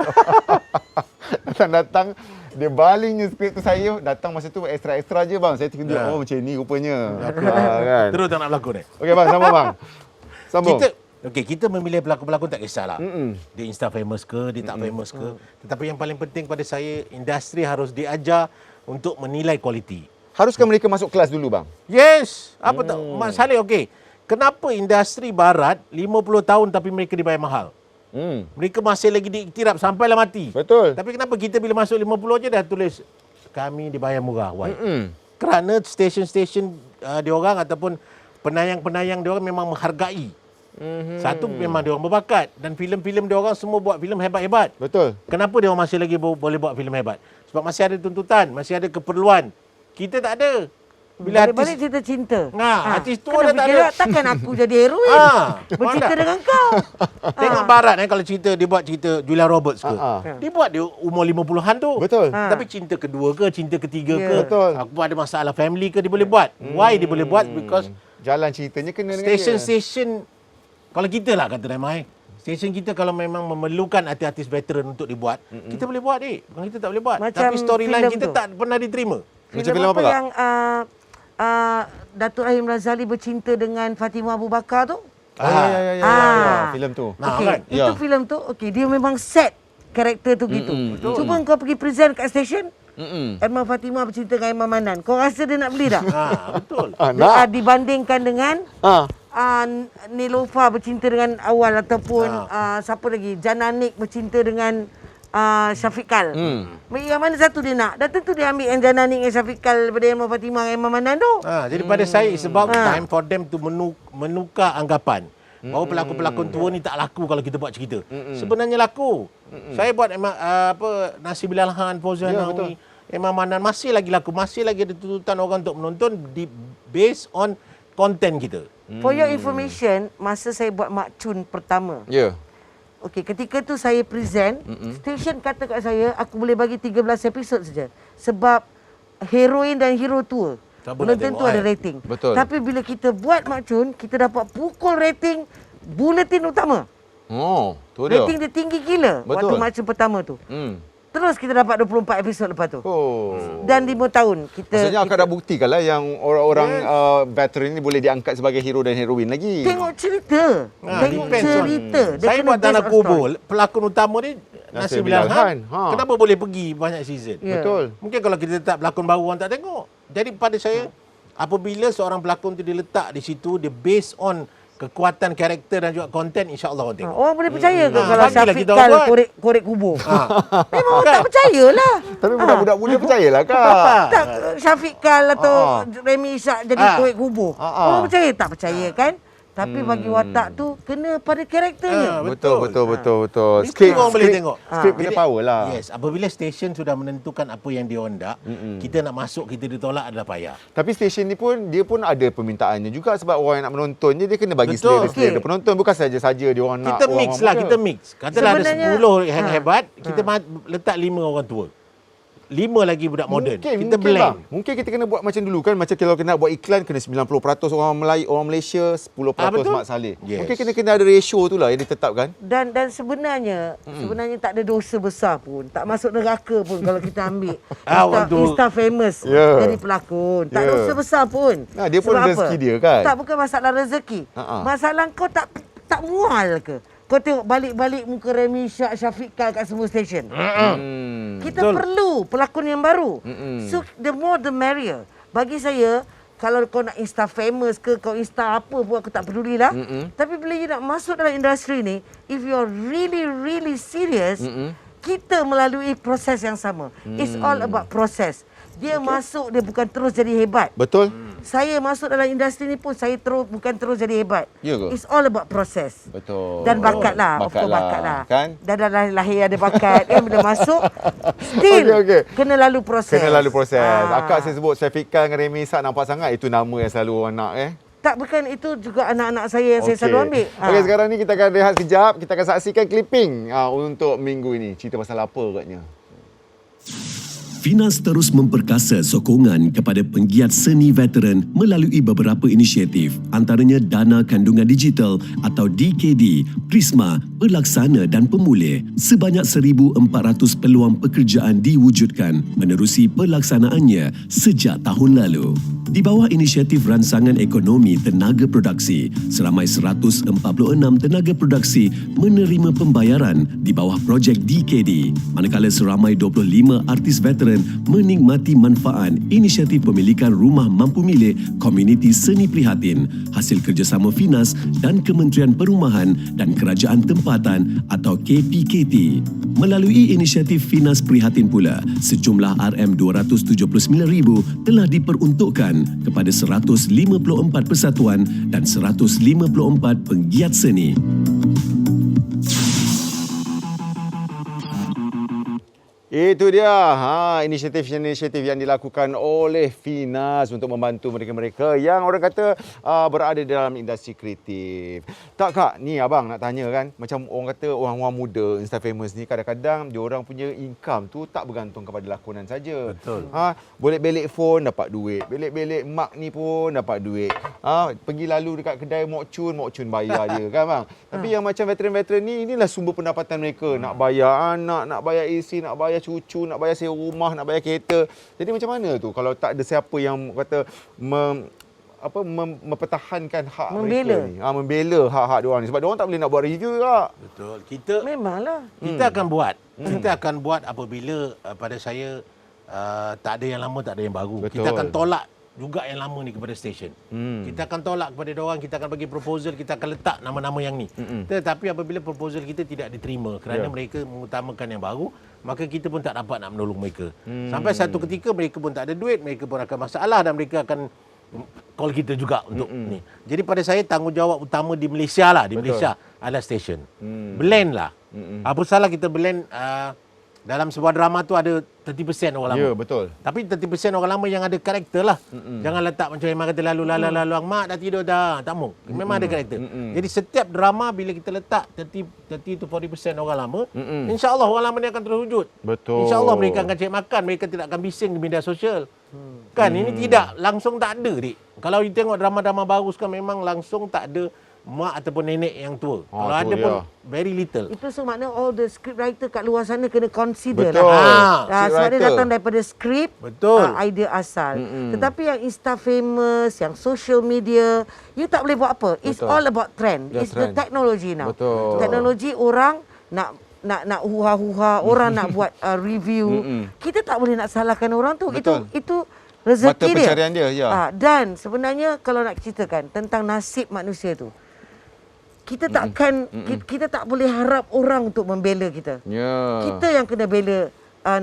[SPEAKER 1] Datang-datang, dia balingnya skrip tu saya. Datang masa tu ekstra-ekstra je bang. Saya terkejut, macam ni rupanya.
[SPEAKER 8] Kan? Terus tak nak berlakon ni.
[SPEAKER 1] Okey bang, sambung bang. Sambung.
[SPEAKER 8] Kita memilih pelakon-pelakon tak kisahlah. Dia Insta famous ke, dia tak famous ke. Tetapi yang paling penting pada saya, industri harus diajar untuk menilai kualiti.
[SPEAKER 1] Haruskah mereka masuk kelas dulu bang?
[SPEAKER 8] Yes. Apa tak? Mas Saleh, okey. Kenapa industri barat 50 tahun tapi mereka dibayar mahal? Mereka masih lagi diiktiraf sampailah mati.
[SPEAKER 1] Betul.
[SPEAKER 8] Tapi kenapa kita bila masuk 50 je dah tulis kami dibayar murah? Why? Kerana stesen-stesen diorang ataupun penayang-penayang diorang memang menghargai. Satu memang diorang berbakat dan filem-filem diorang semua buat filem hebat-hebat.
[SPEAKER 1] Betul.
[SPEAKER 8] Kenapa diorang masih lagi boleh buat filem hebat? Sebab masih ada tuntutan, masih ada keperluan. Kita tak ada.
[SPEAKER 3] Bila balik cerita cinta.
[SPEAKER 8] Artis tu dah tak ada.
[SPEAKER 3] Takkan aku jadi heroin. Bercinta dengan kau.
[SPEAKER 8] Tengok barat kalau cerita, dia buat cerita Julia Roberts ke. Dia buat dia umur 50-an tu.
[SPEAKER 1] Betul.
[SPEAKER 8] Tapi cinta kedua ke, cinta ketiga ke.
[SPEAKER 1] Betul.
[SPEAKER 8] Aku ada masalah family ke, dia boleh buat. Why dia boleh buat? Because
[SPEAKER 1] jalan ceritanya kena dengan
[SPEAKER 8] station kalau kita lah kata Ramai. Stesen kita kalau memang memerlukan artis-artis veteran untuk dibuat, kita boleh buat bukan kita tak boleh buat.
[SPEAKER 3] Macam
[SPEAKER 8] tapi storyline kita
[SPEAKER 3] tu
[SPEAKER 8] tak pernah diterima.
[SPEAKER 3] Filem apa yang Datuk Rahim Razali bercinta dengan Fatimah Abu Bakar tu?
[SPEAKER 1] Ya. Filem tu.
[SPEAKER 3] Kan? Itu filem tu, dia memang set karakter tu gitu. Cuba kau pergi present kat stesen, Emma Fatimah bercinta dengan Imam Manan. Kau rasa dia nak beli tak?
[SPEAKER 8] Betul.
[SPEAKER 3] Dibandingkan dengan Nilofa bercinta dengan Awal ataupun siapa lagi? Jananik bercinta dengan Syafiqal. Yang mana satu dia nak? Dan tentu dia ambil yang Jananik dengan Syafiqal daripada Emma Fatimah dengan Imam Manan tu.
[SPEAKER 8] Jadi pada saya it's about time for them to menukar anggapan. Bahawa pelakon-pelakon tua ni tak laku kalau kita buat cerita. Sebenarnya laku. Saya buat Nasir Bilal Han, Fauzan Nawi, Imam Manan masih lagi laku. Masih lagi ada tuntutan orang untuk menonton based on content kita.
[SPEAKER 3] For your information, masa saya buat Mak Chun pertama, Okey, ketika tu saya present, stesen kata kat saya, aku boleh bagi 13 episod saja. Sebab heroin dan hero tua. Belum tentu ada rating.
[SPEAKER 1] Betul.
[SPEAKER 3] Tapi bila kita buat Mak Chun, kita dapat pukul rating buletin utama.
[SPEAKER 1] Oh, tu dia.
[SPEAKER 3] Rating dia tinggi gila waktu Mak Chun pertama tu. Terus kita dapat 24 episod lepas tu. Dan 5 tahun kita...
[SPEAKER 1] Maksudnya akak dah buktikan lah yang orang-orang veteran ni boleh diangkat sebagai hero dan heroin lagi.
[SPEAKER 3] Tengok cerita. Tengok cerita.
[SPEAKER 8] Saya buat Tanah Kubur, pelakon utama ni Nasir Bilhan. Kenapa boleh pergi banyak season?
[SPEAKER 1] Betul.
[SPEAKER 8] Mungkin kalau kita letak pelakon baru orang tak tengok. Jadi pada saya, apabila seorang pelakon tu diletak di situ, dia based on kekuatan karakter dan juga konten, insya-Allah orang tengok.
[SPEAKER 3] Orang boleh percaya ke kalau Syafiq Kal korek kubur? Memang orang tak percayalah.
[SPEAKER 1] Tapi budak-budak muda percayalah Kak.
[SPEAKER 3] Tak, Syafiq Kal atau Remy Ishak jadi korek kubur. Orang percaya tak percaya kan? Tapi bagi watak tu kena pada karakternya.
[SPEAKER 1] Betul.
[SPEAKER 8] Skrip orang boleh tengok.
[SPEAKER 1] Skrip punya power lah.
[SPEAKER 8] Yes, apabila stesen sudah menentukan apa yang dia orang nak, kita nak masuk, kita ditolak adalah payah.
[SPEAKER 1] Tapi stesen ni pun dia pun ada permintaannya juga sebab orang yang nak menonton dia kena bagi selera penonton, bukan saja dia orang nak.
[SPEAKER 8] Kita mix lah, kita mix. Katalah ada 10 yang hebat, kita letak 5 orang tua. 5 lagi budak moden. Kita blend.
[SPEAKER 1] Bang. Mungkin kita kena buat macam dulu kan. Macam kalau kena buat iklan, kena 90% orang Melayu, orang Malaysia, 10% Mat Saleh. Mungkin kena ada ratio tu lah yang ditetapkan.
[SPEAKER 3] Dan sebenarnya tak ada dosa besar pun. Tak masuk neraka pun kalau kita ambil Insta famous jadi pelakon. Tak dosa besar pun.
[SPEAKER 1] Dia pun rezeki dia kan.
[SPEAKER 3] Tak, bukan masalah rezeki. Masalah kau tak mual ke? Kau tengok balik-balik muka Remy Ishak, Syafiq Kal kat semua stesen. Kita perlu pelakon yang baru. So the more the merrier. Bagi saya, kalau kau nak Insta famous ke, kau Insta apa pun aku tak pedulilah. Tapi bila you nak masuk dalam industri ni, if you're really serious, kita melalui proses yang sama. It's all about proses. Dia masuk, dia bukan terus jadi hebat.
[SPEAKER 1] Betul.
[SPEAKER 3] Saya masuk dalam industri ni pun saya bukan terus jadi hebat. It's all about proses.
[SPEAKER 1] Betul.
[SPEAKER 3] Dan bakat lah.
[SPEAKER 1] Bakat lah. Kan?
[SPEAKER 3] Dah lahir ada bakat. Bila masuk, still kena lalu proses.
[SPEAKER 1] Akak saya sebut Syafiq Kal dengan Remy Ishak nampak sangat itu nama yang selalu orang nak
[SPEAKER 3] Tak, bukan itu juga anak-anak saya yang saya selalu ambil.
[SPEAKER 1] Okey, sekarang ni kita akan rehat sekejap. Kita akan saksikan clipping untuk minggu ini. Cerita pasal apa agaknya?
[SPEAKER 2] Finas terus memperkasa sokongan kepada penggiat seni veteran melalui beberapa inisiatif, antaranya Dana Kandungan Digital atau DKD, Prisma, Pelaksana dan Pemulih. Sebanyak 1,400 peluang pekerjaan diwujudkan menerusi pelaksanaannya sejak tahun lalu. Di bawah inisiatif Ransangan Ekonomi Tenaga Produksi, seramai 146 tenaga produksi menerima pembayaran di bawah projek DKD, manakala seramai 25 artis veteran menikmati manfaat inisiatif pemilikan rumah mampu milik komuniti seni prihatin hasil kerjasama Finas dan Kementerian Perumahan dan Kerajaan Tempatan atau KPKT. Melalui inisiatif Finas Prihatin pula, sejumlah RM279,000 telah diperuntukkan kepada 154 persatuan dan 154 penggiat seni.
[SPEAKER 1] Itu dia inisiatif yang dilakukan oleh Finas untuk membantu mereka-mereka yang orang kata berada di dalam industri kreatif. Tak Kak, ni abang nak tanya kan, macam orang kata orang-orang muda Insta famous ni kadang-kadang dia orang punya income tu tak bergantung kepada lakonan saja.
[SPEAKER 8] Betul.
[SPEAKER 1] Belik-belik phone dapat duit, belik-belik mak ni pun dapat duit. Pergi lalu dekat kedai Mok Chun bayar dia kan bang. Tapi yang macam veteran-veteran ni, inilah sumber pendapatan mereka. Nak bayar anak, nak bayar isteri, nak bayar cucu, nak bayar sewa rumah, nak bayar kereta. Jadi macam mana tu kalau tak ada siapa yang kata mempertahankan hak mereka ni. Membela hak-hak diorang ni sebab diorang tak boleh nak buat review Kak.
[SPEAKER 8] Betul. Kita
[SPEAKER 3] memanglah.
[SPEAKER 8] Kita akan buat. Kita akan buat apabila pada saya tak ada yang lama, tak ada yang baru.
[SPEAKER 1] Betul.
[SPEAKER 8] Kita akan tolak juga yang lama ni kepada stesen. Kita akan tolak kepada diorang, kita akan bagi proposal, kita akan letak nama-nama yang ni. Tetapi apabila proposal kita tidak diterima kerana mereka mengutamakan yang baru, maka kita pun tak dapat nak menolong mereka. Sampai satu ketika mereka pun tak ada duit, mereka pun akan masalah dan mereka akan call kita juga untuk ni. Jadi pada saya tanggungjawab utama di Malaysia lah, Malaysia adalah stesen. Blend lah. Apa salah kita blend dalam sebuah drama tu ada 30% orang lama.
[SPEAKER 1] Ya, betul.
[SPEAKER 8] Tapi 30% orang lama yang ada karakter lah. Jangan letak macam memang kata lalu mak dah tidur dah. Tak mau. Memang ada karakter. Jadi setiap drama bila kita letak 30 to 40% orang lama, insya-Allah orang lama ni akan terwujud.
[SPEAKER 1] Betul.
[SPEAKER 8] Insya-Allah mereka akan cari makan, mereka tidak akan bising di media sosial. Kan ini tidak langsung tak ada, Dik. Kalau you tengok drama-drama baru sekarang memang langsung tak ada mak ataupun nenek yang tua. Kalau ada pun very little.
[SPEAKER 3] Itu so makna all the script writer kat luar sana kena consider
[SPEAKER 1] Betul.
[SPEAKER 3] lah. Sebab dia datang daripada skrip, idea asal. Tetapi yang Insta famous, yang social media, you tak boleh buat apa. It's all about trend. It's the technology now.
[SPEAKER 1] Betul.
[SPEAKER 3] Teknologi orang nak huha-huha, orang nak buat review. Kita tak boleh nak salahkan orang tu.
[SPEAKER 1] Betul.
[SPEAKER 3] Itu rezeki
[SPEAKER 1] mata pencarian dia. Ya.
[SPEAKER 3] Dan sebenarnya kalau nak ceritakan tentang nasib manusia tu, kita takkan kita tak boleh harap orang untuk membela kita.
[SPEAKER 1] Ya.
[SPEAKER 3] Kita yang kena bela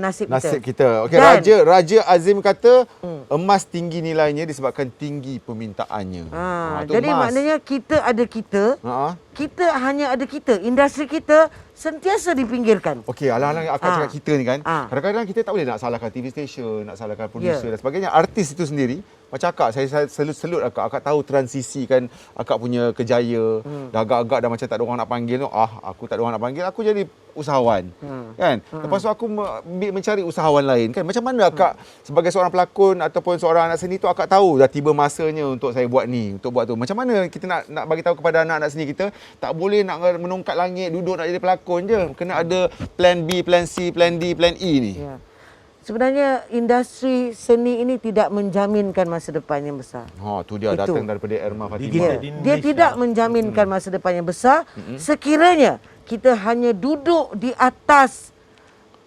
[SPEAKER 3] nasib
[SPEAKER 1] kita. Okey, Raja Azim kata emas tinggi nilainya disebabkan tinggi permintaannya.
[SPEAKER 3] Jadi maknanya kita ada kita hanya ada kita. Industri kita sentiasa dipinggirkan.
[SPEAKER 1] Okey, alang-alang akak cakap kita ni kan. Kadang-kadang kita tak boleh nak salahkan TV station, nak salahkan producer dan sebagainya. Artis itu sendiri, macam akak, saya selut akak. Akak tahu transisi kan akak punya kejaya. Dah agak-agak dah macam tak ada orang nak panggil tu. Aku tak ada orang nak panggil, aku jadi usahawan. Kan? Lepas tu aku mencari usahawan lain kan. Macam mana akak sebagai seorang pelakon ataupun seorang anak seni tu akak tahu dah tiba masanya untuk saya buat ni, untuk buat tu. Macam mana kita nak bagi tahu kepada anak-anak seni kita, tak boleh nak menongkat langit, duduk nak jadi pelakon je. Kena ada plan B, plan C, plan D, plan E ni.
[SPEAKER 3] Ya. Sebenarnya industri seni ini tidak menjaminkan masa depan yang besar.
[SPEAKER 1] Tu dia datang daripada Erma Fatimah.
[SPEAKER 3] Dia tidak menjaminkan masa depan yang besar sekiranya kita hanya duduk di atas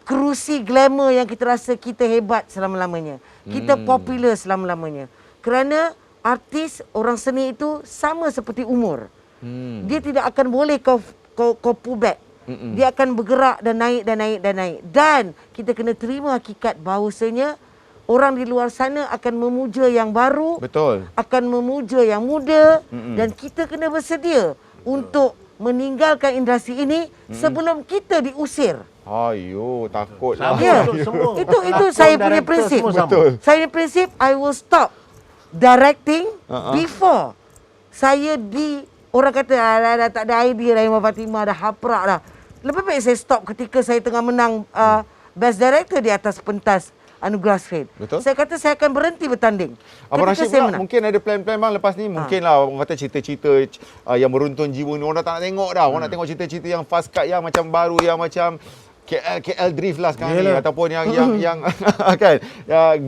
[SPEAKER 3] kerusi glamour yang kita rasa kita hebat selama-lamanya. Kita popular selama-lamanya. Kerana artis, orang seni itu sama seperti umur. Dia tidak akan boleh kau pull back. Dia akan bergerak dan naik dan naik dan naik. Dan kita kena terima hakikat bahawasanya orang di luar sana akan memuja yang baru.
[SPEAKER 1] Betul.
[SPEAKER 3] Akan memuja yang muda. Dan kita kena bersedia untuk meninggalkan industri ini sebelum kita diusir.
[SPEAKER 1] Ayo, takutlah.
[SPEAKER 3] Ya. Itu saya punya prinsip.
[SPEAKER 1] Betul.
[SPEAKER 3] Saya punya prinsip, I will stop directing before saya orang kata dah tak ada idea dah, Erma Fatimah dah haprak dah. Lebih baik saya stop ketika saya tengah menang Best Director di atas pentas Anugerah Screen.
[SPEAKER 1] Betul.
[SPEAKER 3] Saya kata saya akan berhenti bertanding.
[SPEAKER 1] Abang Rashid pula mungkin ada plan-plan bang lepas ni. Mungkinlah orang kata cerita-cerita yang meruntun jiwa ni orang tak nak tengok dah. Orang nak tengok cerita-cerita yang fast cut, yang macam baru, yang macam KL Drift lah sekarang ni, ataupun yang kan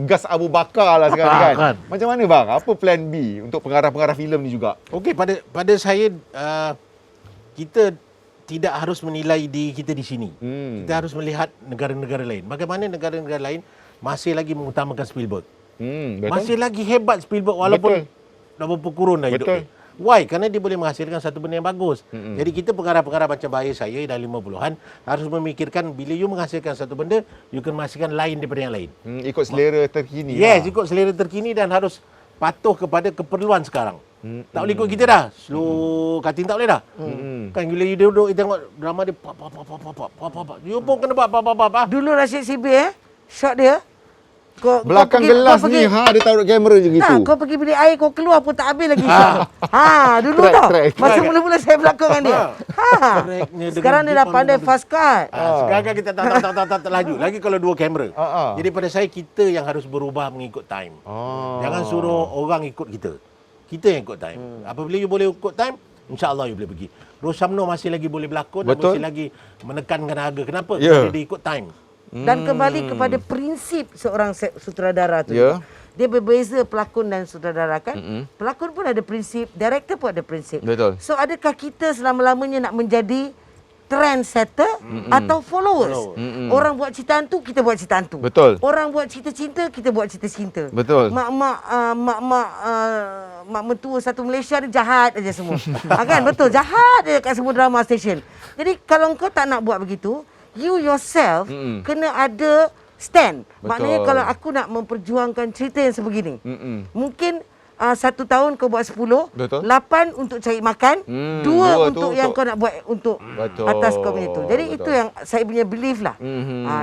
[SPEAKER 1] Gas Abu Bakar lah sekarang kan. Macam mana bang? Apa plan B untuk pengarah-pengarah filem ni juga?
[SPEAKER 8] Okey, pada saya kita tidak harus menilai diri kita di sini. Kita harus melihat negara-negara lain. Bagaimana negara-negara lain masih lagi mengutamakan Spielberg. Masih lagi hebat Spielberg walaupun dah berapa kurun dah hidup ni. Why? Kerana dia boleh menghasilkan satu benda yang bagus. Jadi kita pengarah-pengarah macam bahaya saya dah 50-an harus memikirkan bila you menghasilkan satu benda, you akan menghasilkan lain daripada yang lain.
[SPEAKER 1] Ikut selera terkini.
[SPEAKER 8] Yes, ikut selera terkini dan harus patuh kepada keperluan sekarang. Tak boleh ikut kita dah. Slow cutting tak boleh dah. Kan bila you duduk tengok drama dia you pun kena buat.
[SPEAKER 3] Dulu Rashid Sibir shot dia
[SPEAKER 1] belakang gelas ni dia taruh kamera je gitu.
[SPEAKER 3] Kau pergi bilik air, kau keluar pun tak habis lagi. Dulu tau. Masa mula-mula saya berlakon dengan dia. Sekarang dia dah pandai fast cut.
[SPEAKER 8] Sekarang kita tak laju. Lagi kalau dua kamera. Jadi pada saya kita yang harus berubah mengikut time. Jangan suruh orang ikut kita. Kita yang ikut time. Apabila you boleh ikut time, insya-Allah you boleh pergi. Rosamno masih lagi boleh berlakon dan masih lagi menekankan harga. Kenapa? Kerana dia ikut time.
[SPEAKER 3] Dan kembali kepada prinsip seorang sutradara tu. Dia berbeza pelakon dan sutradara kan. Pelakon pun ada prinsip, director pun ada prinsip.
[SPEAKER 1] Betul.
[SPEAKER 3] So adakah kita selama-lamanya nak menjadi trendsetter atau followers? Orang buat cerita hantu, kita buat cerita hantu.
[SPEAKER 1] Betul.
[SPEAKER 3] Orang buat cerita cinta, kita buat cerita cinta.
[SPEAKER 1] Betul.
[SPEAKER 3] Mak mentua satu Malaysia ni jahat aja semua. Kan betul, jahat je kat semua drama station. Jadi kalau kau tak nak buat begitu, you yourself kena ada stand. Betul. Maknanya kalau aku nak memperjuangkan cerita yang sebegini, mungkin 1 tahun kau buat 10,
[SPEAKER 1] Betul.
[SPEAKER 3] 8 untuk cari makan, 2 untuk yang kau nak buat untuk
[SPEAKER 1] Betul.
[SPEAKER 3] atas kau punya itu. Jadi
[SPEAKER 1] Betul.
[SPEAKER 3] itu yang saya punya belief lah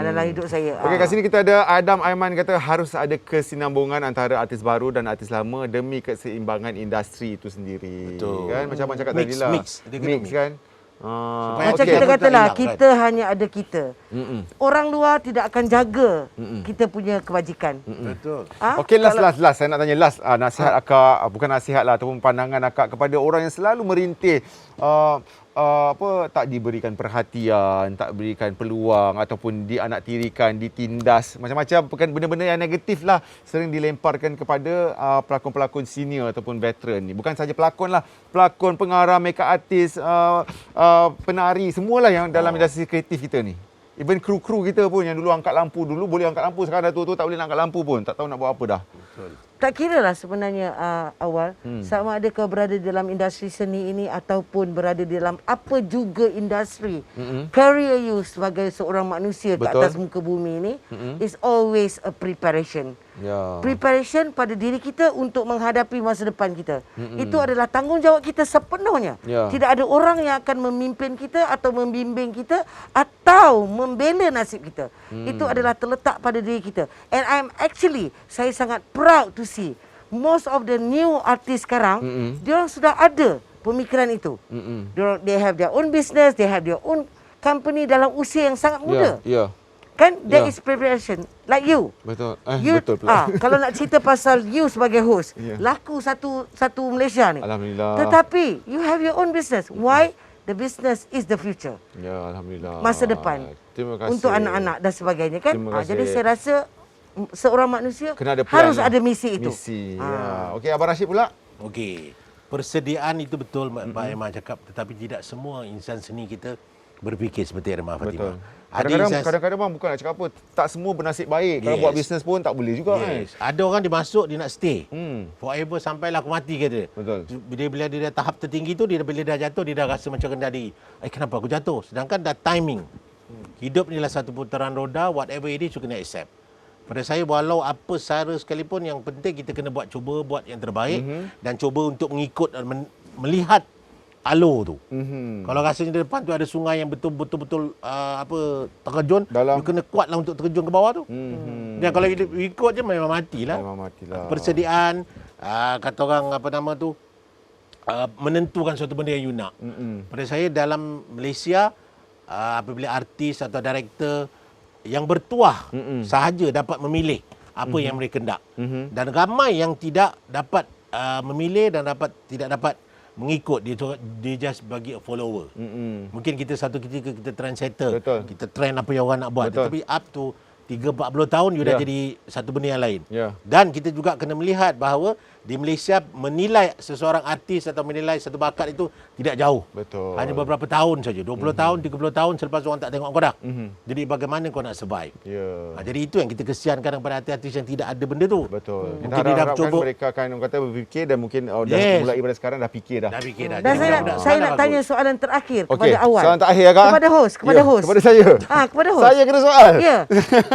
[SPEAKER 3] dalam hidup saya.
[SPEAKER 1] Okey, kat sini kita ada Adam Aiman kata harus ada kesinambungan antara artis baru dan artis lama demi keseimbangan industri itu sendiri.
[SPEAKER 8] Betul.
[SPEAKER 1] Kan macam cakap
[SPEAKER 8] Mix,
[SPEAKER 1] tadi lah.
[SPEAKER 8] mix. Dia kena mix.
[SPEAKER 1] Kan.
[SPEAKER 3] Macam
[SPEAKER 8] okey.
[SPEAKER 3] kita katalah,
[SPEAKER 8] Hilang,
[SPEAKER 3] kita hanya ada kita. Orang luar tidak akan jaga kita punya kebajikan.
[SPEAKER 8] Betul.
[SPEAKER 1] Okey, last. Saya nak tanya last. Nasihat akak, bukan nasihat lah, ataupun pandangan akak kepada orang yang selalu merintih tak diberikan perhatian, tak berikan peluang ataupun dianaktirikan, ditindas, macam-macam benda-benda yang negatif lah sering dilemparkan kepada pelakon-pelakon senior ataupun veteran ni. Bukan saja pelakon lah, pelakon, pengarah, makeup artist, penari, semualah yang dalam industri kreatif kita ni. Even kru-kru kita pun yang dulu angkat lampu, dulu boleh angkat lampu, sekarang dah tua-tua tak boleh nak angkat lampu pun, tak tahu nak buat apa dah.
[SPEAKER 8] Betul.
[SPEAKER 3] Tak kira lah sebenarnya awal sama ada kau berada dalam industri seni ini ataupun berada dalam apa juga industri. Career you sebagai seorang manusia ke atas muka bumi ini is always a preparation.
[SPEAKER 1] Ya.
[SPEAKER 3] Preparation pada diri kita untuk menghadapi masa depan kita. Itu adalah tanggungjawab kita sepenuhnya.
[SPEAKER 1] Ya.
[SPEAKER 3] Tidak ada orang yang akan memimpin kita atau membimbing kita atau membela nasib kita. Itu adalah terletak pada diri kita. And saya sangat proud to see most of the new artists sekarang, diorang sudah ada pemikiran itu. They have their own business, they have their own company dalam usia yang sangat muda.
[SPEAKER 1] Ya.
[SPEAKER 3] Kan there is preparation like you.
[SPEAKER 1] Betul.
[SPEAKER 3] Betul pula. Kalau nak cerita pasal you sebagai host, laku satu Malaysia ni.
[SPEAKER 1] Alhamdulillah.
[SPEAKER 3] Tetapi you have your own business. Why? The business is the future.
[SPEAKER 1] Ya, alhamdulillah.
[SPEAKER 3] Masa depan.
[SPEAKER 1] Terima kasih.
[SPEAKER 3] Untuk anak-anak dan sebagainya kan.
[SPEAKER 1] Terima kasih.
[SPEAKER 3] Jadi saya rasa seorang manusia
[SPEAKER 1] kena ada
[SPEAKER 3] harus
[SPEAKER 1] plan,
[SPEAKER 3] ada misi itu.
[SPEAKER 1] Ya. Okey, Abang Rashid pula.
[SPEAKER 8] Okey. Persediaan itu betul Mbak Emma cakap, tetapi tidak semua insan seni kita berfikir seperti Irma Fatimah.
[SPEAKER 1] Betul. Kadang-kadang bang bukan nak cakap apa, tak semua bernasib baik. Kalau buat bisnes pun tak boleh juga kan.
[SPEAKER 8] Ada orang dia masuk, dia nak stay. Forever sampailah aku mati kata.
[SPEAKER 1] Betul.
[SPEAKER 8] Bila dia dah tahap tertinggi tu, bila dah jatuh, dia dah rasa macam rendah diri. Kenapa aku jatuh? Sedangkan dah timing. Hidup ni lah satu putaran roda, whatever it is, you kena accept. Pada saya, walau apa sara sekalipun, yang penting kita kena cuba buat yang terbaik dan cuba untuk mengikut dan melihat alur tu. Kalau rasanya di depan tu ada sungai yang betul-betul terjun, you kena kuatlah untuk terjun ke bawah tu. Dan kalau ikut je memang matilah. Persediaan, kata orang menentukan suatu benda yang you nak. Pada saya dalam Malaysia, apabila artis atau director yang bertuah sahaja dapat memilih apa yang mereka hendak. Dan ramai yang tidak dapat memilih dan tidak dapat mengikut, dia just bagi a follower. Mungkin kita satu ketika kita trendsetter, kita trend apa yang orang nak buat. Tetapi up to 30-40 tahun you dah jadi satu benda yang lain. Dan kita juga kena melihat bahawa di Malaysia menilai seseorang artis atau menilai satu bakat itu tidak jauh.
[SPEAKER 1] Betul.
[SPEAKER 8] Hanya beberapa tahun saja. 20 tahun, 30 tahun selepas orang tak tengok kau dah. Jadi bagaimana kau nak survive? Jadi itu yang kita kesiankan kepada artis-artis yang tidak ada benda tu.
[SPEAKER 1] Betul.
[SPEAKER 8] Mungkin dia dah cuba,
[SPEAKER 1] mereka akan berfikir dan mungkin dah mulai pada sekarang dah fikir dah.
[SPEAKER 3] Dan saya nak tanya soalan terakhir kepada awal.
[SPEAKER 1] Soalan terakhir Kak.
[SPEAKER 3] Kepada host.
[SPEAKER 1] Kepada saya.
[SPEAKER 3] Kepada host.
[SPEAKER 1] Saya kena soal.
[SPEAKER 3] Ya.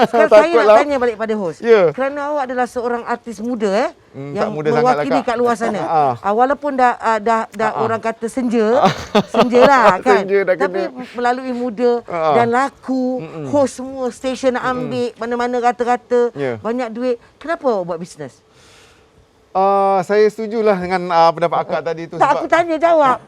[SPEAKER 3] Sekarang saya nak tanya balik pada host. Kerana awak adalah seorang artis muda yang mewakili kat luar sana. Walaupun dah orang kata senja lah kan. Tapi melalui muda dan laku, host semua stesen nak ambil, mana-mana rata-rata, banyak duit. Kenapa awak buat bisnes?
[SPEAKER 1] Saya setujulah dengan pendapat akak tadi tu.
[SPEAKER 3] Tak, aku tanya jawab.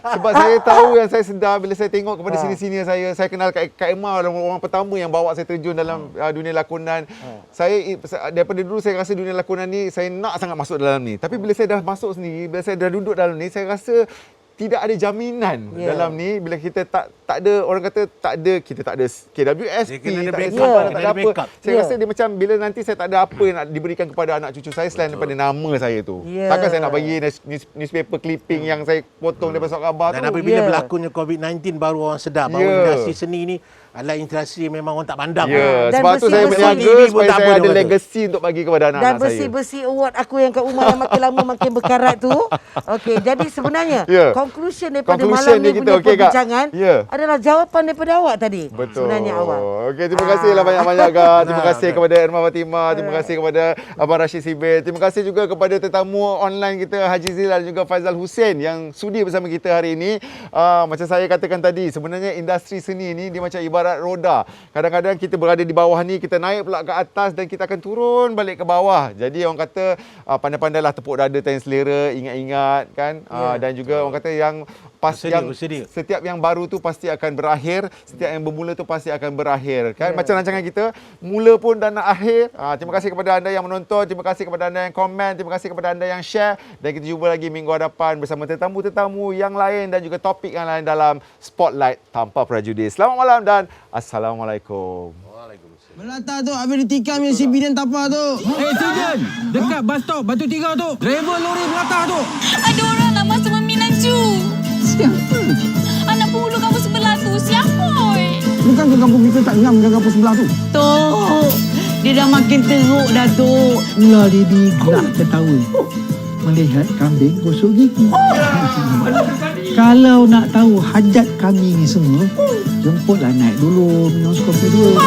[SPEAKER 1] Sebab saya tahu yang saya sedar bila saya tengok kepada senior-senior saya kenal Kak Emma, orang pertama yang bawa saya terjun dalam dunia lakonan. Saya daripada dulu saya rasa dunia lakonan ni saya nak sangat masuk dalam ni. Tapi bila saya dah masuk sendiri, bila saya dah duduk dalam ni, saya rasa tidak ada jaminan dalam ni. Bila kita tak ada, orang kata kita tak ada KWSP, tak ada apa. Saya rasa dia macam bila nanti saya tak ada apa yang nak diberikan kepada anak cucu saya selain daripada nama saya tu. Takkan saya nak bagi newspaper clipping yang saya potong daripada surat khabar tu.
[SPEAKER 8] Dan apabila berlakunya COVID-19 baru orang sedar bahawa industri seni ini adalah industri yang memang orang tak pandang.
[SPEAKER 1] Sebab tu saya berniaga supaya saya ada legacy untuk bagi kepada anak-anak saya.
[SPEAKER 3] Dan bersih-bersih award aku yang kat rumah yang makin lama makin berkarat tu. Okey, jadi sebenarnya conclusion daripada malam ni punya perbincangan adalah adalah jawapan daripada awak tadi.
[SPEAKER 1] Betul.
[SPEAKER 3] Sebenarnya awak.
[SPEAKER 1] Okey, terima kasihlah banyak-banyak Kak. Terima kasih kepada Irma Fatimah, terima kasih kepada Abang Rashid Sibir. Terima kasih juga kepada tetamu online kita Haji Zil dan juga Faizal Hussein yang sudi bersama kita hari ini. Macam saya katakan tadi, sebenarnya industri seni ni dia macam ibarat roda. Kadang-kadang kita berada di bawah ni, kita naik pula ke atas dan kita akan turun balik ke bawah. Jadi orang kata pandai-pandailah tepuk dada tanya selera, ingat-ingat kan. Dan juga orang kata yang
[SPEAKER 8] bersedia.
[SPEAKER 1] Setiap yang baru tu pasti akan berakhir, setiap yang bermula tu pasti akan berakhir kan. Macam rancangan kita, mula pun dan nak akhir. Terima kasih kepada anda yang menonton, terima kasih kepada anda yang komen, terima kasih kepada anda yang share, dan kita jumpa lagi minggu hadapan bersama tetamu-tetamu yang lain dan juga topik yang lain dalam Spotlight Tanpa Prejudis. Selamat malam dan Assalamualaikum.
[SPEAKER 13] Melata tu habis ditikam yang si Bidan tapa tu.
[SPEAKER 14] Sijen, dekat bus stop Batu Tiga tu. Driver lori melata tu.
[SPEAKER 15] Ada orang nak masuk meminang ju.
[SPEAKER 13] Siapa?
[SPEAKER 15] Anak penghulu kampung sebelah tu. Siapa?
[SPEAKER 13] Bukan ke kampung kita tak ngam dengan kampung sebelah tu?
[SPEAKER 4] Tok, dia dah makin teruk dah, Tok.
[SPEAKER 14] Ular Debbie gelak tertawa melihat kambing gosok gigi. Kalau nak tahu hajat kami ni semua, jemputlah naik dulu minum kopi dulu.